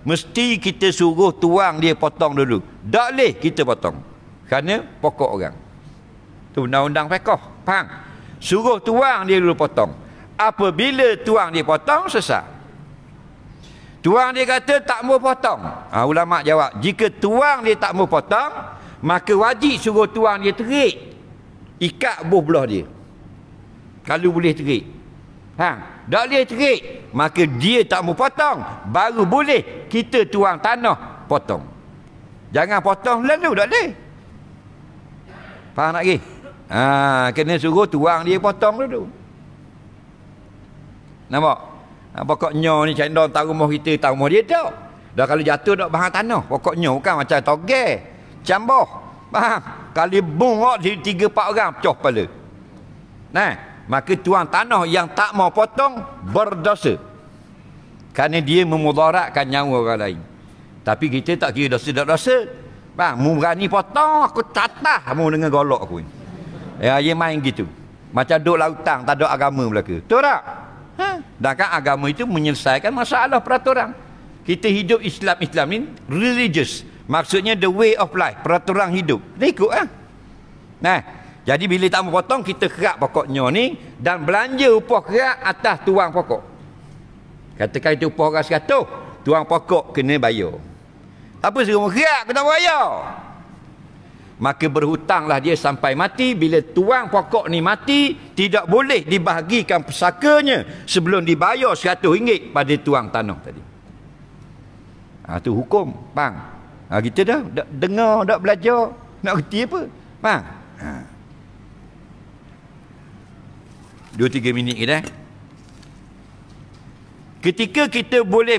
mesti kita suruh tuang dia potong dulu. Tak boleh kita potong kerana pokok orang tu, undang-undang fiqh. Faham? Suruh tuang dia dulu potong. Apabila tuang dia potong, sesat. Tuang dia kata tak mau potong. Ulama jawab, jika tuang dia tak mau potong, maka wajib suruh tuang dia terik, ikat buah belah dia. Kalau boleh terik. Tak boleh terik, maka dia tak mau potong, baru boleh kita tuang tanah potong. Jangan potong lalu, tak boleh. Faham tak lagi? Kena suruh tuang dia potong dulu. Nampak? Pokoknya ni cendol tahu rumah kita, tahu rumah dia tak. Dah kalau jatuh tak bahan tanah. Pokoknya bukan macam toge, cambah. Faham? Kali bungok di 3-4 orang pecah kepala. maka tuan tanah yang tak mau potong berdosa. Kerana dia memudaratkan nyawa orang lain. Tapi kita tak kira dosa tak dosa. Bang, mu berani potong, aku tatah mu dengan golok aku ni. Ya, dia main gitu. Macam duk lautan, tak ada agama belaka. Betul tak? Dan kan agama itu menyelesaikan masalah peraturan. Kita hidup Islam ni religious. Maksudnya the way of life, peraturan hidup. Kita ikut lah. Nah, jadi bila tak mau potong, kita kerak pokoknya ni dan belanja upah kerak atas tuang pokok. Katakan itu upah orang 100, tuang pokok kena bayar. Apa suruh kerak kena bayar? Maka berhutanglah dia sampai mati. Bila tuang pokok ni mati, tidak boleh dibahagikan pusakanya sebelum dibayar RM100 pada tuang tanah tadi. Itu hukum, bang. Kita dah dengar, dah belajar, nak kerti apa, bang? 2-3 minit kita. Ketika kita boleh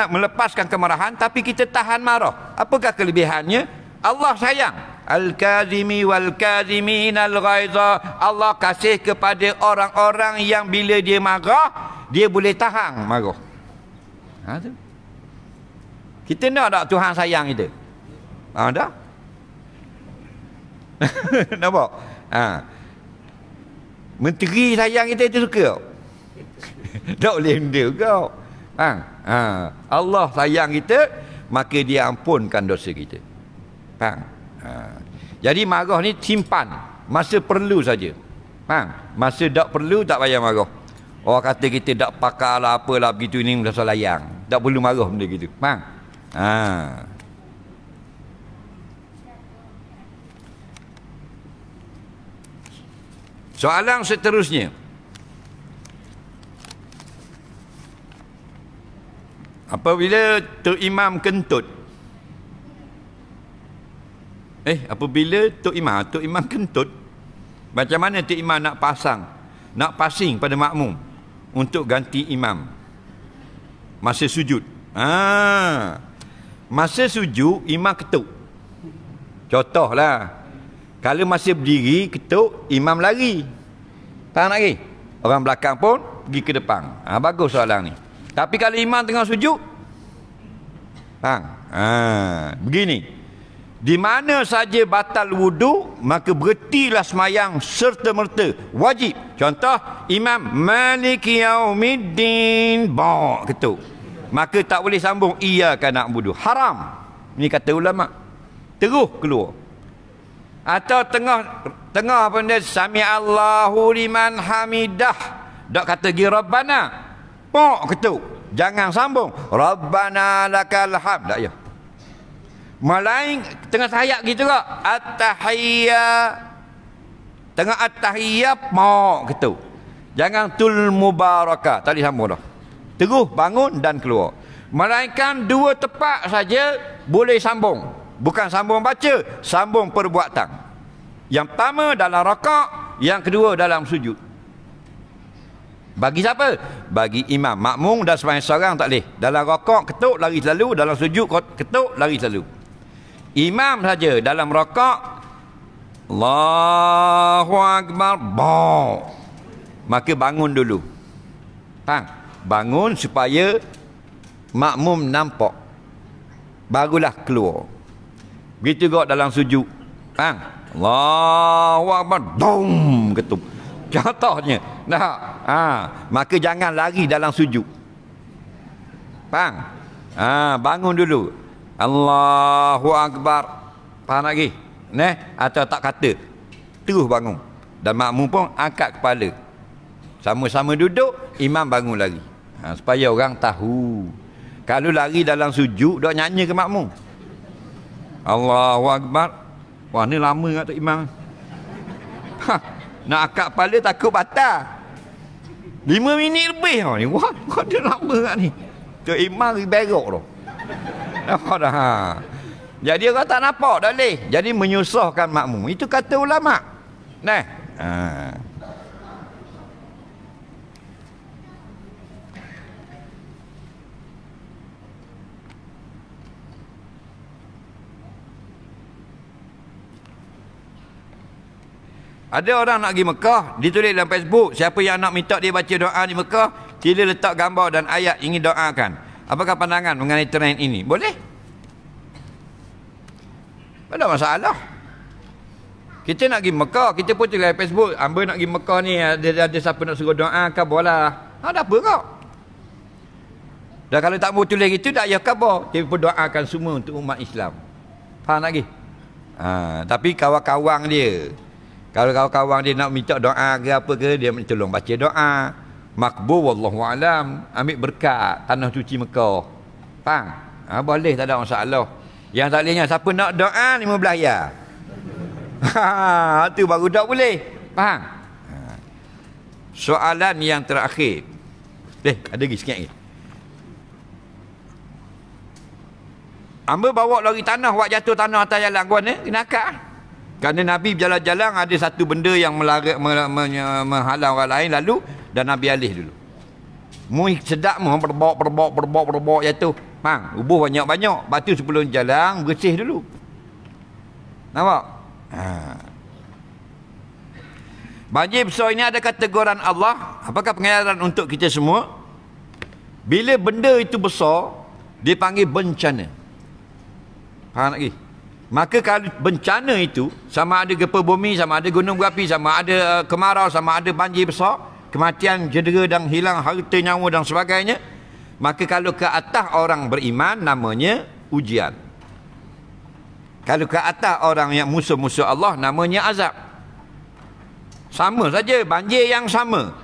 melepaskan kemarahan, tapi kita tahan marah. Apakah kelebihannya? Allah sayang. Al-Kazimi wal-Kazimin al-Ghaiza. Allah kasih kepada orang-orang yang bila dia marah, dia boleh tahan marah. Tu. Kita nak tak Tuhan sayang kita? Tak? Nampak? Menteri sayang kita itu suka. Tak boleh benda kau. Allah sayang kita, maka dia ampunkan dosa kita. Jadi marah ni simpan masa perlu saja. Masa tak perlu tak payah marah. Orang kata kita tak pakar lah apalah begitu ni rasa layang. Tak perlu marah benda gitu. Soalan seterusnya. Apabila Tok Imam kentut. Apabila Tok Imam kentut, macam mana Tok Imam nak passing pada makmum untuk ganti imam masa sujud? Masa sujud imam ketuk. Contohlah, kalau masih berdiri ketuk, imam lari. Faham lagi? Orang belakang pun pergi ke depan. Bagus soalan ni. Tapi kalau imam tengah sujud, begini, di mana saja batal wudu, maka berhentilah semayang serta-merta. Wajib. Contoh, imam Maliki Yaumiddin, ketuk. Maka tak boleh sambung iyyaka na'budu. Haram. Ini kata ulama. Terus keluar. Atau tengah benda sami Allahu liman hamidah. Tak kata gi Rabbana. Ketuk. Jangan sambung. Rabbana lakal hamd. Tak ya. Malain tengah tahiyat gitu kak. At-tahiyyah. Tengah at-tahiyyah ketuk. Jangan tul mubarakah. Tak boleh sambung dah. Terus bangun dan keluar. Melainkan 2 tepat saja boleh sambung. Bukan sambung baca, sambung perbuatan. Yang pertama dalam rakaat, yang kedua dalam sujud. Bagi siapa? Bagi imam. Makmum dan sembahyang seorang tak boleh. Dalam rakaat ketuk lari selalu, dalam sujud ketuk lari selalu. Imam saja dalam rakaat Allahu Akbar, maka bangun dulu. Bangun supaya makmum nampak, barulah keluar. Begitu juga dalam sujud. Allahu Akbar, ketuk. Contohnya. Maka jangan lari dalam sujud. Bangun dulu. Allahu Akbar. Faham lagi? Atau tak kata, terus bangun. Dan makmum pun angkat kepala. Sama-sama duduk, imam bangun lagi. Supaya orang tahu. Kalau lari dalam sujud, dok nyanyi ke makmum. Allahu Akbar. Wah, ni lama tak imam. Nak angkat kepala takut batal. 5 minit lebih ni. Wah, dia lama kat ni. Tu imam berok tu. Nampak dah. Jadi orang tak nampak dah boleh. Jadi menyusahkan makmum. Itu kata ulama. Ada orang nak pergi Mekah, ditulis dalam Facebook, siapa yang nak minta dia baca doa di Mekah, sila letak gambar dan ayat ingin doakan. Apakah pandangan mengenai trend ini? Boleh? Tak ada masalah. Kita nak pergi Mekah, kita pun tulis dalam Facebook, hamba nak pergi Mekah ni, ada siapa nak suruh doakan, boleh. Ada apa kau? Dan kalau tak mau tulis gitu, tak payah khabar. Dia pun doakan semua untuk umat Islam. Faham lagi? Tapi kawan-kawan dia, kalau kawan-kawan dia nak minta doa ke apa ke, dia tolong baca doa. Makbul wallahualam, ambil berkat tanah suci Mekah. Faham? Boleh, tak ada masalah. Yang tak bolehnya, siapa nak doa 15 ya. Tu baru tak boleh. Faham? Soalan yang terakhir. Ada lagi sikit lagi. Hamba bawa lori tanah, buat jatuh tanah atas jalan kuan ni, kena akad. Kerana Nabi berjalan-jalan ada satu benda yang menghalang orang lain lalu, dan Nabi alih dulu. Sedap berbok jatuh. Faham? Ubuh banyak-banyak. Lepas tu sebelum jalan, bersih dulu. Nampak? Banjir besar ini ada teguran Allah. Apakah pengajaran untuk kita semua? Bila benda itu besar, dipanggil bencana. Faham lagi? Maka kalau bencana itu, sama ada gempa bumi, sama ada gunung berapi, sama ada kemarau, sama ada banjir besar, kematian, cedera dan hilang harta nyawa dan sebagainya, maka kalau ke atas orang beriman, namanya ujian. Kalau ke atas orang yang musuh-musuh Allah, namanya azab. Sama saja, banjir yang sama.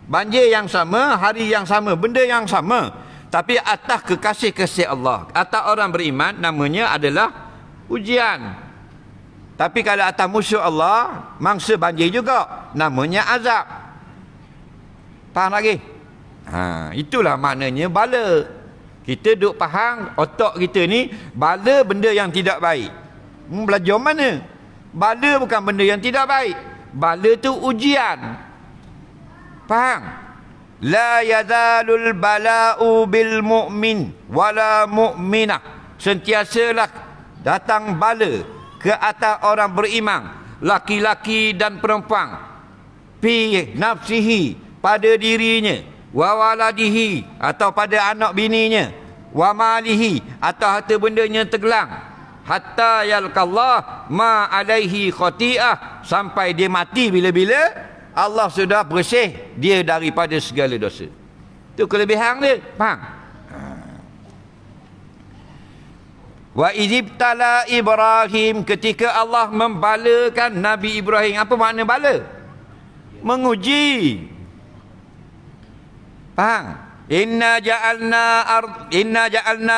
Banjir yang sama, hari yang sama, benda yang sama. Tapi atas kekasih-kasih Allah, atas orang beriman, namanya adalah ujian. Tapi kalau atas musuh Allah, mangsa banjir juga, namanya azab. Faham lagi? Itulah maknanya bala. Kita duk faham, otak kita ni, bala benda yang tidak baik. Belajar mana? Bala bukan benda yang tidak baik. Bala tu ujian. Faham? La yazalul bala'u bil mu'min wala mu'minah. Sentiasalah datang bala ke atas orang beriman, laki-laki dan perempuan, fi nafsihi, pada dirinya, wa waladihi, atau pada anak bininya, wa malihi, atau harta bendanya tergelang, hatta yalqallah ma alaihi khati'ah, sampai dia mati bila-bila Allah sudah bersih dia daripada segala dosa. Itu kelebihan dia. Faham? Wa idzibtala Ibrahim, ketika Allah membalakan Nabi Ibrahim. Apa makna bala? Menguji. Faham? Inna ja'alna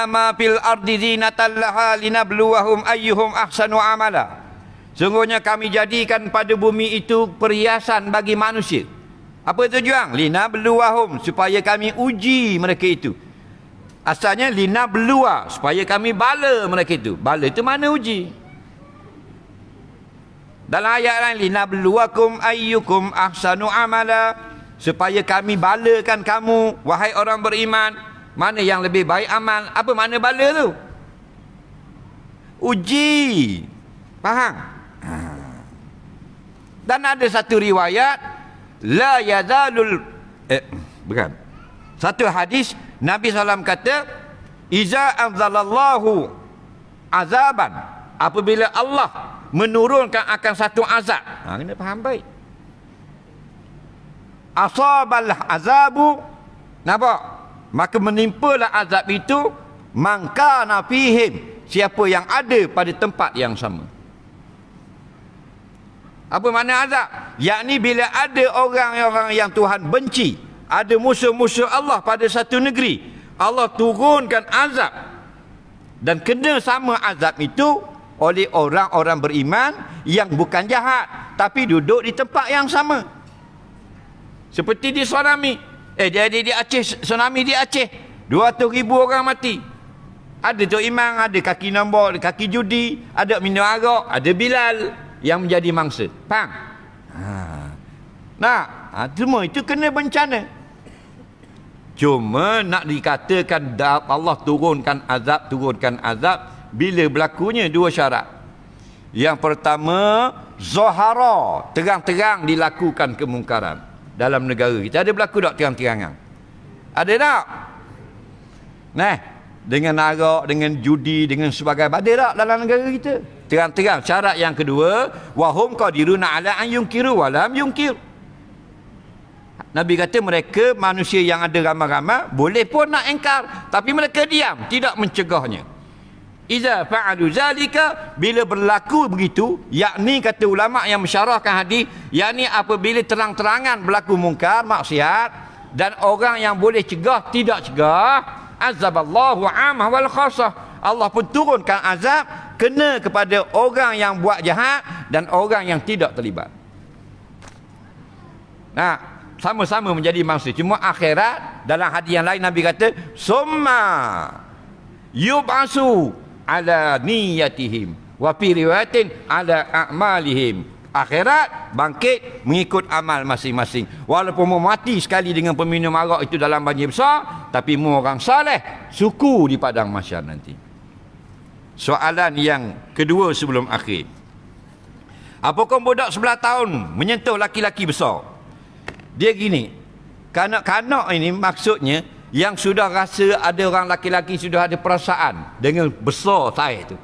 ma fil ardi zinatan laha linabluwahum ayyuhum ahsanu amala. Sungguhnya kami jadikan pada bumi itu perhiasan bagi manusia. Apa tujuan? Linabluwahum, supaya kami uji mereka itu. Asalnya linabluwa, supaya kami bala mereka itu. Bala itu mana uji? Dalam ayat lain, linabluwakum ayyukum ahsanu amala, supaya kami balakan kamu, wahai orang beriman, mana yang lebih baik amal. Apa makna bala tu? Uji. Faham? Dan ada satu riwayat, la yazalul bukan, satu hadis Nabi SAW kata, iza anzalallahu azaban, apabila Allah menurunkan akan satu azab, kena faham baik, asabal azabu, nampak, maka menimpalah azab itu, mangkana fihim, siapa yang ada pada tempat yang sama. Apa makna azab? Yakni bila ada orang-orang yang Tuhan benci, ada musuh-musuh Allah pada satu negeri, Allah turunkan azab, dan kena sama azab itu oleh orang-orang beriman yang bukan jahat, tapi duduk di tempat yang sama. Seperti di tsunami, di Aceh, tsunami di Aceh, 200,000 orang mati. Ada Tok Imam, ada kaki nombor, kaki judi, ada minum arak, ada Bilal yang menjadi mangsa. Faham? Semua itu kena bencana. Cuma nak dikatakan Allah turunkan azab bila berlakunya dua syarat. Yang pertama, Zahara, terang-terang dilakukan kemungkaran dalam negara kita. Ada berlaku tak terang-terangan? Ada tak? Nah, dengan arak, dengan judi, dengan sebagainya, ada tak dalam negara kita? Terang-terang. Syarat yang kedua, wahum qadiruna ala an yunkiru wa lam yunkir. Nabi kata mereka manusia yang ada ramai-ramai boleh pun nak engkar, tapi mereka diam, tidak mencegahnya. Iza fa'alu zalika, bila berlaku begitu, yakni kata ulama yang mensyarahkan hadis, yakni apabila terang-terangan berlaku mungkar, maksiat, dan orang yang boleh cegah tidak cegah, azaballahu amah wal khasah, Allah pun turunkan azab kena kepada orang yang buat jahat dan orang yang tidak terlibat. Nah, sama-sama menjadi manusia. Cuma akhirat, dalam hadis yang lain Nabi kata, summa yub'asu ala niyatihim wa fi riwayatin ala a'malihim. Akhirat bangkit mengikut amal masing-masing. Walaupun mu mati sekali dengan peminum arak itu dalam banjir besar, tapi mu orang saleh, suku di padang mahsyar nanti. Soalan yang kedua sebelum akhir, apakah budak 11 tahun menyentuh laki-laki besar? Dia gini, kanak-kanak ini maksudnya yang sudah rasa ada orang laki-laki sudah ada perasaan dengan besar saya tu.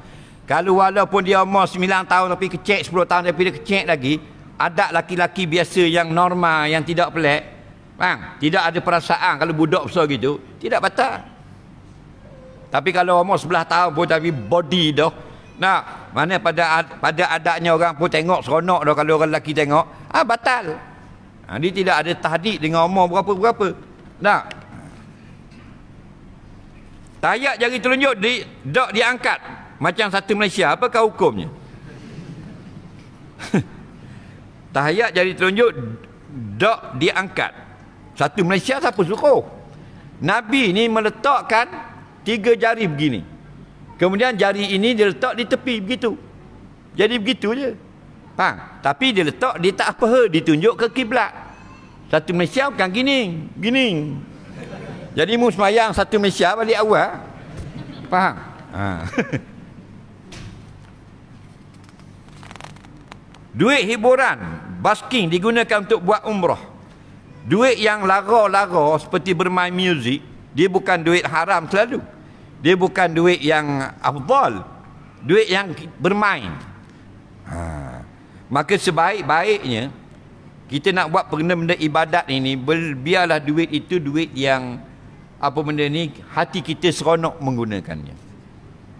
Kalau walaupun dia umur 9 tahun tapi kecek, 10 tahun tapi dia kecek lagi, ada laki-laki biasa yang normal, yang tidak pelik, bang, tidak ada perasaan. Kalau budak besar gitu, tidak batal. Tapi kalau umur 11 tahun pun tapi body dah, nah, mana pada adatnya orang pun tengok seronok dah kalau orang lelaki tengok, batal. Dia tidak ada tahdid dengan umur berapa-berapa. Nah, tayak jari telunjuk dok diangkat macam satu Malaysia, apakah hukumnya? Tayak jari telunjuk dok diangkat satu Malaysia, siapa suruh? Nabi ni meletakkan 3 jari begini, kemudian jari ini dia letak di tepi begitu, jadi begitu je, faham? Tapi dia letak, dia tak apa, ditunjuk ke kiblat. Satu Malaysia bukan gini. Jadi mu semayang satu Malaysia balik awal, faham? Duit hiburan, basking digunakan untuk buat umrah. Duit yang lara-lara seperti bermain muzik, dia bukan duit haram selalu. Dia bukan duit yang afdal, duit yang bermain. Maka sebaik-baiknya kita nak buat benda-benda ibadat ini, biarlah duit itu duit yang apa benda ni hati kita seronok menggunakannya.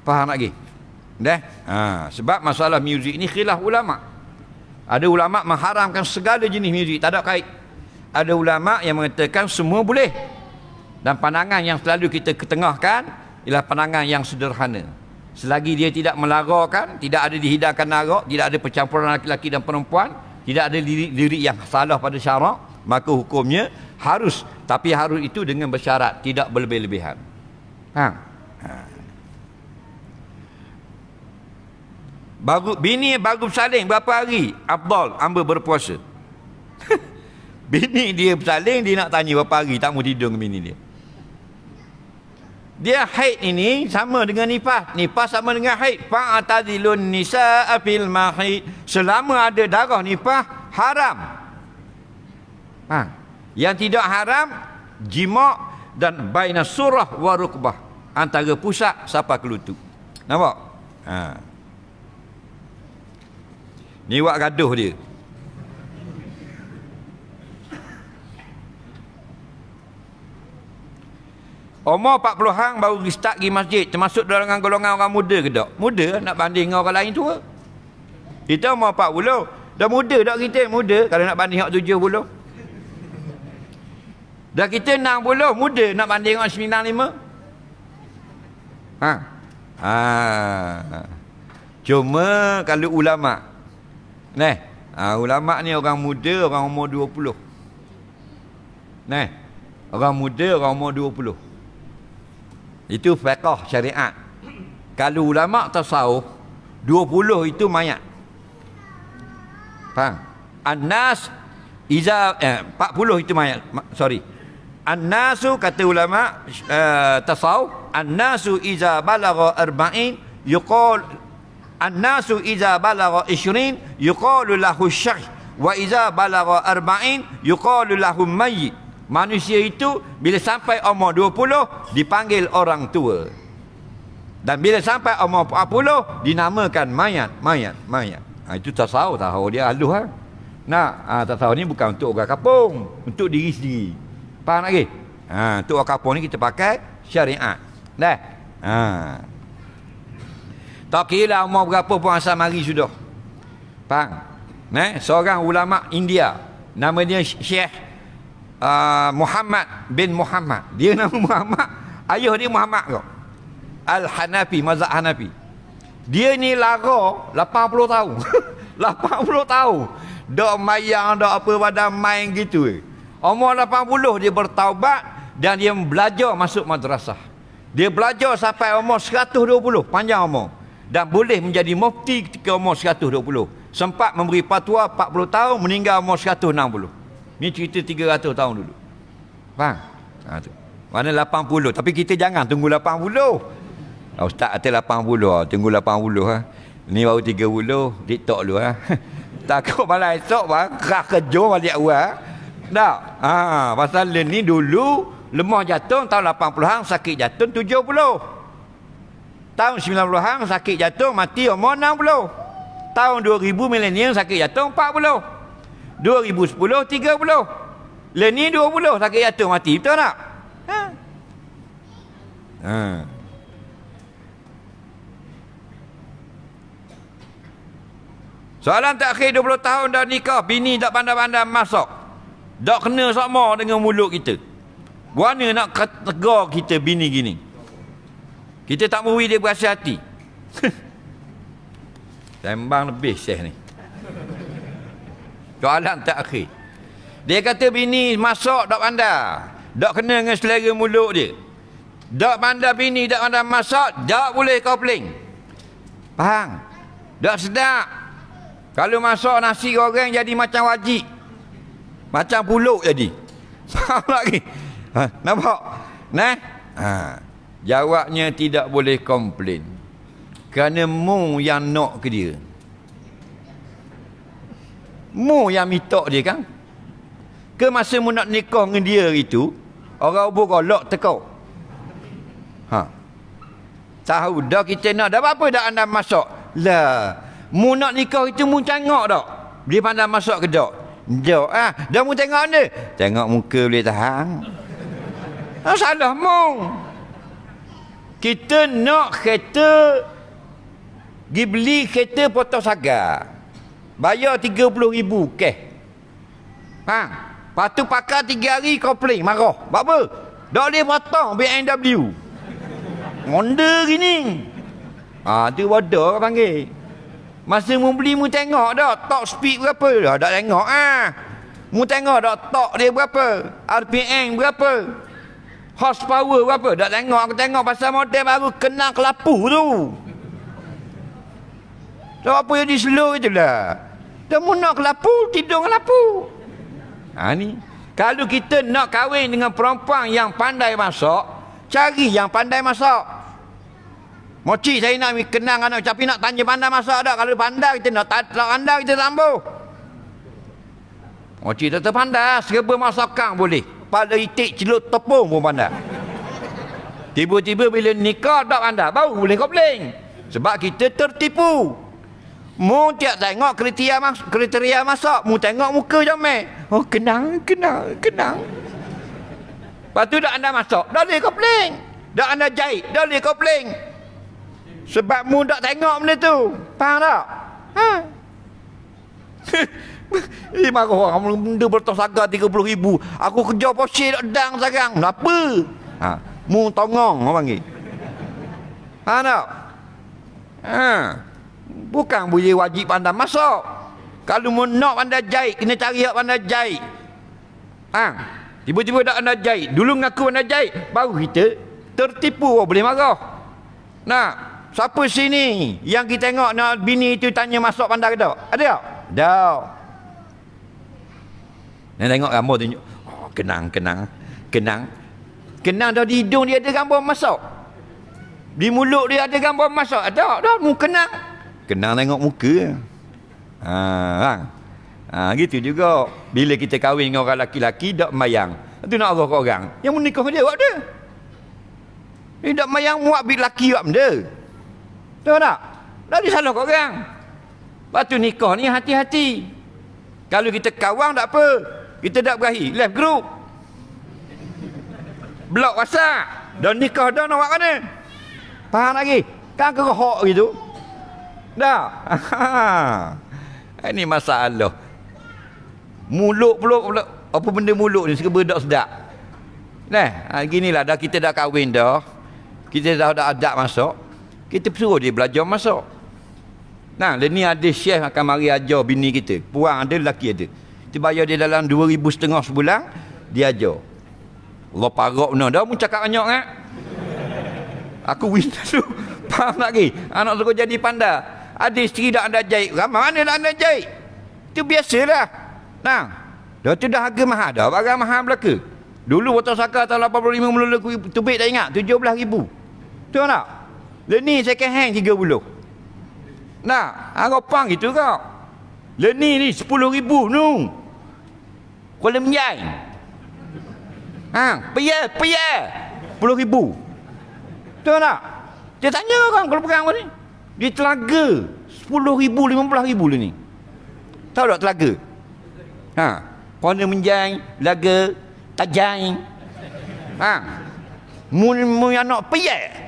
Faham lagi? Dah? Sebab masalah muzik ni khilaf ulama. Ada ulama mengharamkan segala jenis muzik, tak ada kait. Ada ulama yang mengatakan semua boleh. Dan pandangan yang selalu kita ketengahkan ialah pandangan yang sederhana. Selagi dia tidak melarakan, tidak ada dihidangkan arak, tidak ada percampuran laki-laki dan perempuan, tidak ada lirik yang salah pada syarak, maka hukumnya harus. Tapi harus itu dengan bersyarat, tidak berlebih-lebihan. Bini baru bersalin berapa hari, afdal hamba berpuasa. Bini dia bersalin, dia nak tanya berapa hari tak mau tidur dengan bini dia. Dia haid ini sama dengan nifas. Nifas sama dengan haid. Fa'atazilun nisa'a fil mahid. Selama ada darah nifas, haram. Yang tidak haram, jima' dan baina surah wa rukbah. Antara pusat sampai ke lutut. Nampak? Ni wak gaduh dia. Umur 40 hang baru start pergi masjid, termasuk dalam golongan orang muda ke tak? Muda nak banding dengan orang lain tua. Kita umur 40, dah muda tak kita? Muda kalau nak banding dengan 70. Dah kita 60, muda nak banding dengan 95. Cuma kalau ulama. Ulama ni orang muda, orang umur 20. Orang muda, orang umur 20. Itu fiqh syariat. Kalau ulama tasawuf, 20 itu mayat. Faham? An-nas iza 40 itu mayat. Sorry. An-nasu kata ulama tasawuf, an-nasu iza balagha 40 yuqal An-nasu iza balagha 20 yuqalu lahu syekh wa iza balagha 40 yuqalu lahu mayyit. Manusia itu bila sampai umur 20 dipanggil orang tua. Dan bila sampai umur 40 dinamakan mayat. Itu tasawuf, tahu dia halus ha. Nah, tasawuf ni bukan untuk orang kampung, untuk diri sendiri. Faham lagi? Untuk orang kampung ni kita pakai syariat. Dah. Tak kira umur berapa pun asal mari sudah. Faham? Seorang ulama India, nama dia Syekh Muhammad bin Muhammad. Dia nama Muhammad, ayah dia Muhammad kau. Al-Hanafi, mazhab Hanafi. Dia ni lara 80 tahun. 80 tahun. Dok mayang, dok apa pada main gitu. Umur 80 dia bertaubat dan dia belajar masuk madrasah. Dia belajar sampai umur 120, panjang umur. Dan boleh menjadi mufti ketika umur 120. Sempat memberi fatwa 40 tahun, meninggal umur 160. Ni cerita 300 tahun dulu. Faham? Tu. Mana 80, tapi kita jangan tunggu 80. Ustaz kata 80, tunggu 80 ha. Ni baru 30, TikTok dulu ha. Takut malam esok kerah kerja balik awal. Tak? Pasal ni dulu lemah jatuh tahun 80-an, sakit jatuh 70. Tahun 90-an sakit jatuh mati umur 60. Tahun 2000 milenial sakit jatuh 40. 2010 30. Ni 20 sakit jatuh mati, betul tak? Soalan terakhir, 20 tahun dah nikah, bini tak pandai-pandai masak. Tak kena sama dengan mulut kita. Mana nak tegur kita bini gini? Kita tak mahu dia berasa hati. Sembang lebih Syekh ni. Soalan terakhir. Dia kata bini masak tak pandai. Tak kena dengan selera mulut dia. Tak pandai bini, tak pandai masak, tak boleh kopling. Faham? Tak sedap. Kalau masak nasi goreng jadi macam wajib. Macam pulut jadi. Faham lagi? Nampak? Jawabnya tidak boleh komplain. Kerana mu yang nak ke dia. Mu yang minta dia kan? Ke masa mu nak nikah dengan dia itu, orang ubur golok tekau. Tahu dah kita nak, dah apa dah anda masak? Lah, mu nak nikah itu mu tengok tak? Dia pandai masak ke tak? Jauh dah mu tengok ni. Tengok muka boleh tahan. Salah mu. Kita nak kereta, pergi beli kereta potong sagar. Bayar 30,000 cash. Lepas tu pakai 3 hari komplain, marah. Buat apa? Tak boleh potong BMW. Honda gini. Tu bodoh orang panggil. Masa mu beli mu tengok dah top speed berapa dah. Tak tengok mu tengok dah top dia berapa, RPM berapa, horsepower berapa. Tak tengok. Aku tengok pasal model baru kena kelapu tu. So apa yang di slow itulah. Dah mu nak kelapu, tidur kelapu. Ni kalau kita nak kahwin dengan perempuan yang pandai masak, cari yang pandai masak. Moci saya nak kenang anak, tapi nak tanya pandai masak tak. Kalau pandai kita nak, tak pandai kita sambung. Moci tetap pandai, serba masakan boleh. Pada itik celup tepung pun pandai. Tiba-tiba bila nikah tak pandai, baru boleh komplain. Sebab kita tertipu. Mu tiap tengok kriteria masak, mu tengok muka jomel. Oh kenang. Lepas tu dah anda masak, dah boleh komplain. Dah anda jahit, dah boleh komplain. Sebab mu tak tengok benda tu. Faham tak? Marah orang benda bertong sagar 30,000. Aku kerja posisi tak dang sekarang. Kenapa? Mu tongong orang panggil. Faham tak? Bukan boleh wajib pandai masak. Kalau mu nak pandai jahit, kena cari yang pandai jahit. Tiba-tiba tak pandai jahit. Dulu ngaku pandai jahit, baru kita tertipu. Boleh marah. Siapa sini yang kita tengok nak bini itu tanya masak pandai ke tak? Ada tak? Tak. Nak tengok gambar tunjuk. Kenang dah di hidung dia ada gambar masak. Di mulut dia ada gambar masak. Ada. Mu kenang. kenal tengok muka. Gitu juga bila kita kahwin dengan orang laki-laki dak mayang. Itu nak arah ke orang. Yang menikah dia buat dia. Dia dak mayang muak bil laki buat benda. Tahu tak? Dah disalah ke orang. Lepas tu nikah ni hati-hati. Kalau kita kawang tak apa. Kita dak berahi, left group. Blok WhatsApp. Dah nikah dah nak buat mana? Faham lagi? Kan kerahak gitu. Dah. Ini masalah. Mulut pula apa benda mulut ni serba dak sedap. Nah, ginilah dah kita dah kahwin dah. Kita dah ada adab masak. Kita suruh dia belajar masak. Nah, ni ada chef akan mari ajar bini kita. Puang ada, lelaki ada. Kita bayar dia dalam 2,500 sebulan, dia ajar. Allah parok benar. Dah mu cakap banyak kan? Aku win tu. Faham lagi? Anak suruh jadi pandai. Ada isteri dah anda jahit. Ramai mana dah anda jahit? Itu biasalah. Nah, dah tu dah harga mahal dah. Barang mahal belaka. Dulu waktu Saka tahun 85 mula tubik dah ingat 17,000. Tahu tak? Leni second hand 30. Nah, harapan gitu kau. Leni ni 10,000 nu. Kuala Menjai. Payah 10,000. Tahu tak? Dia tanya orang kalau perang ni. Di Telaga 10,000 15,000 ni. Tahu tak Telaga? Kuala Menjai, Telaga, Tajai. Mu anak payah.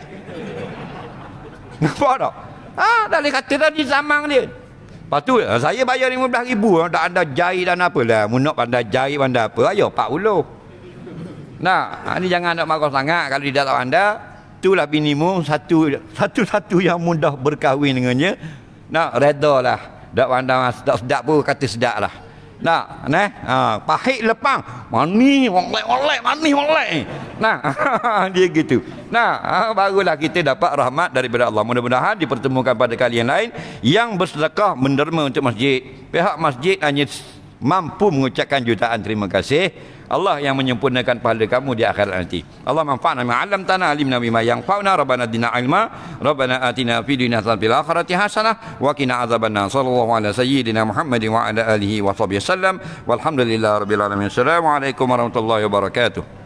Nampak tak? Dah boleh kata dah di zaman dia. Lepas tu saya bayar 15,000 tak ada jahit dan apalah. Mu nak pandai jahit pandai apa? Ayo 40. Nah, ni jangan nak marah sangat kalau dia tak pandai. Itulah binimu satu-satu yang mudah berkahwin dengannya. Nak redalah. Tak pandai tak sedap pun kata sedap lah. Nak, pahit lepang. Mani, molek, mani, molek. Nah, dia gitu. Nah, barulah kita dapat rahmat daripada Allah. Mudah-mudahan dipertemukan pada kali yang lain yang bersedekah menderma untuk masjid. Pihak masjid hanya mampu mengucapkan jutaan terima kasih. Allah yang menyempurnakan pahala kamu di akhirat nanti. Allah manfa'na ma 'allamtana, alimna bima yanfa'una, rabbana zidna ilma, rabbana atina fid dunya hasanah wa fil akhirati hasanah wa qina adzabannar. Sallallahu ala sayyidina Muhammadin wa ala alihi wa sahbihi wasallam. Walhamdulillahirabbil alamin. Assalamualaikum warahmatullahi wabarakatuh.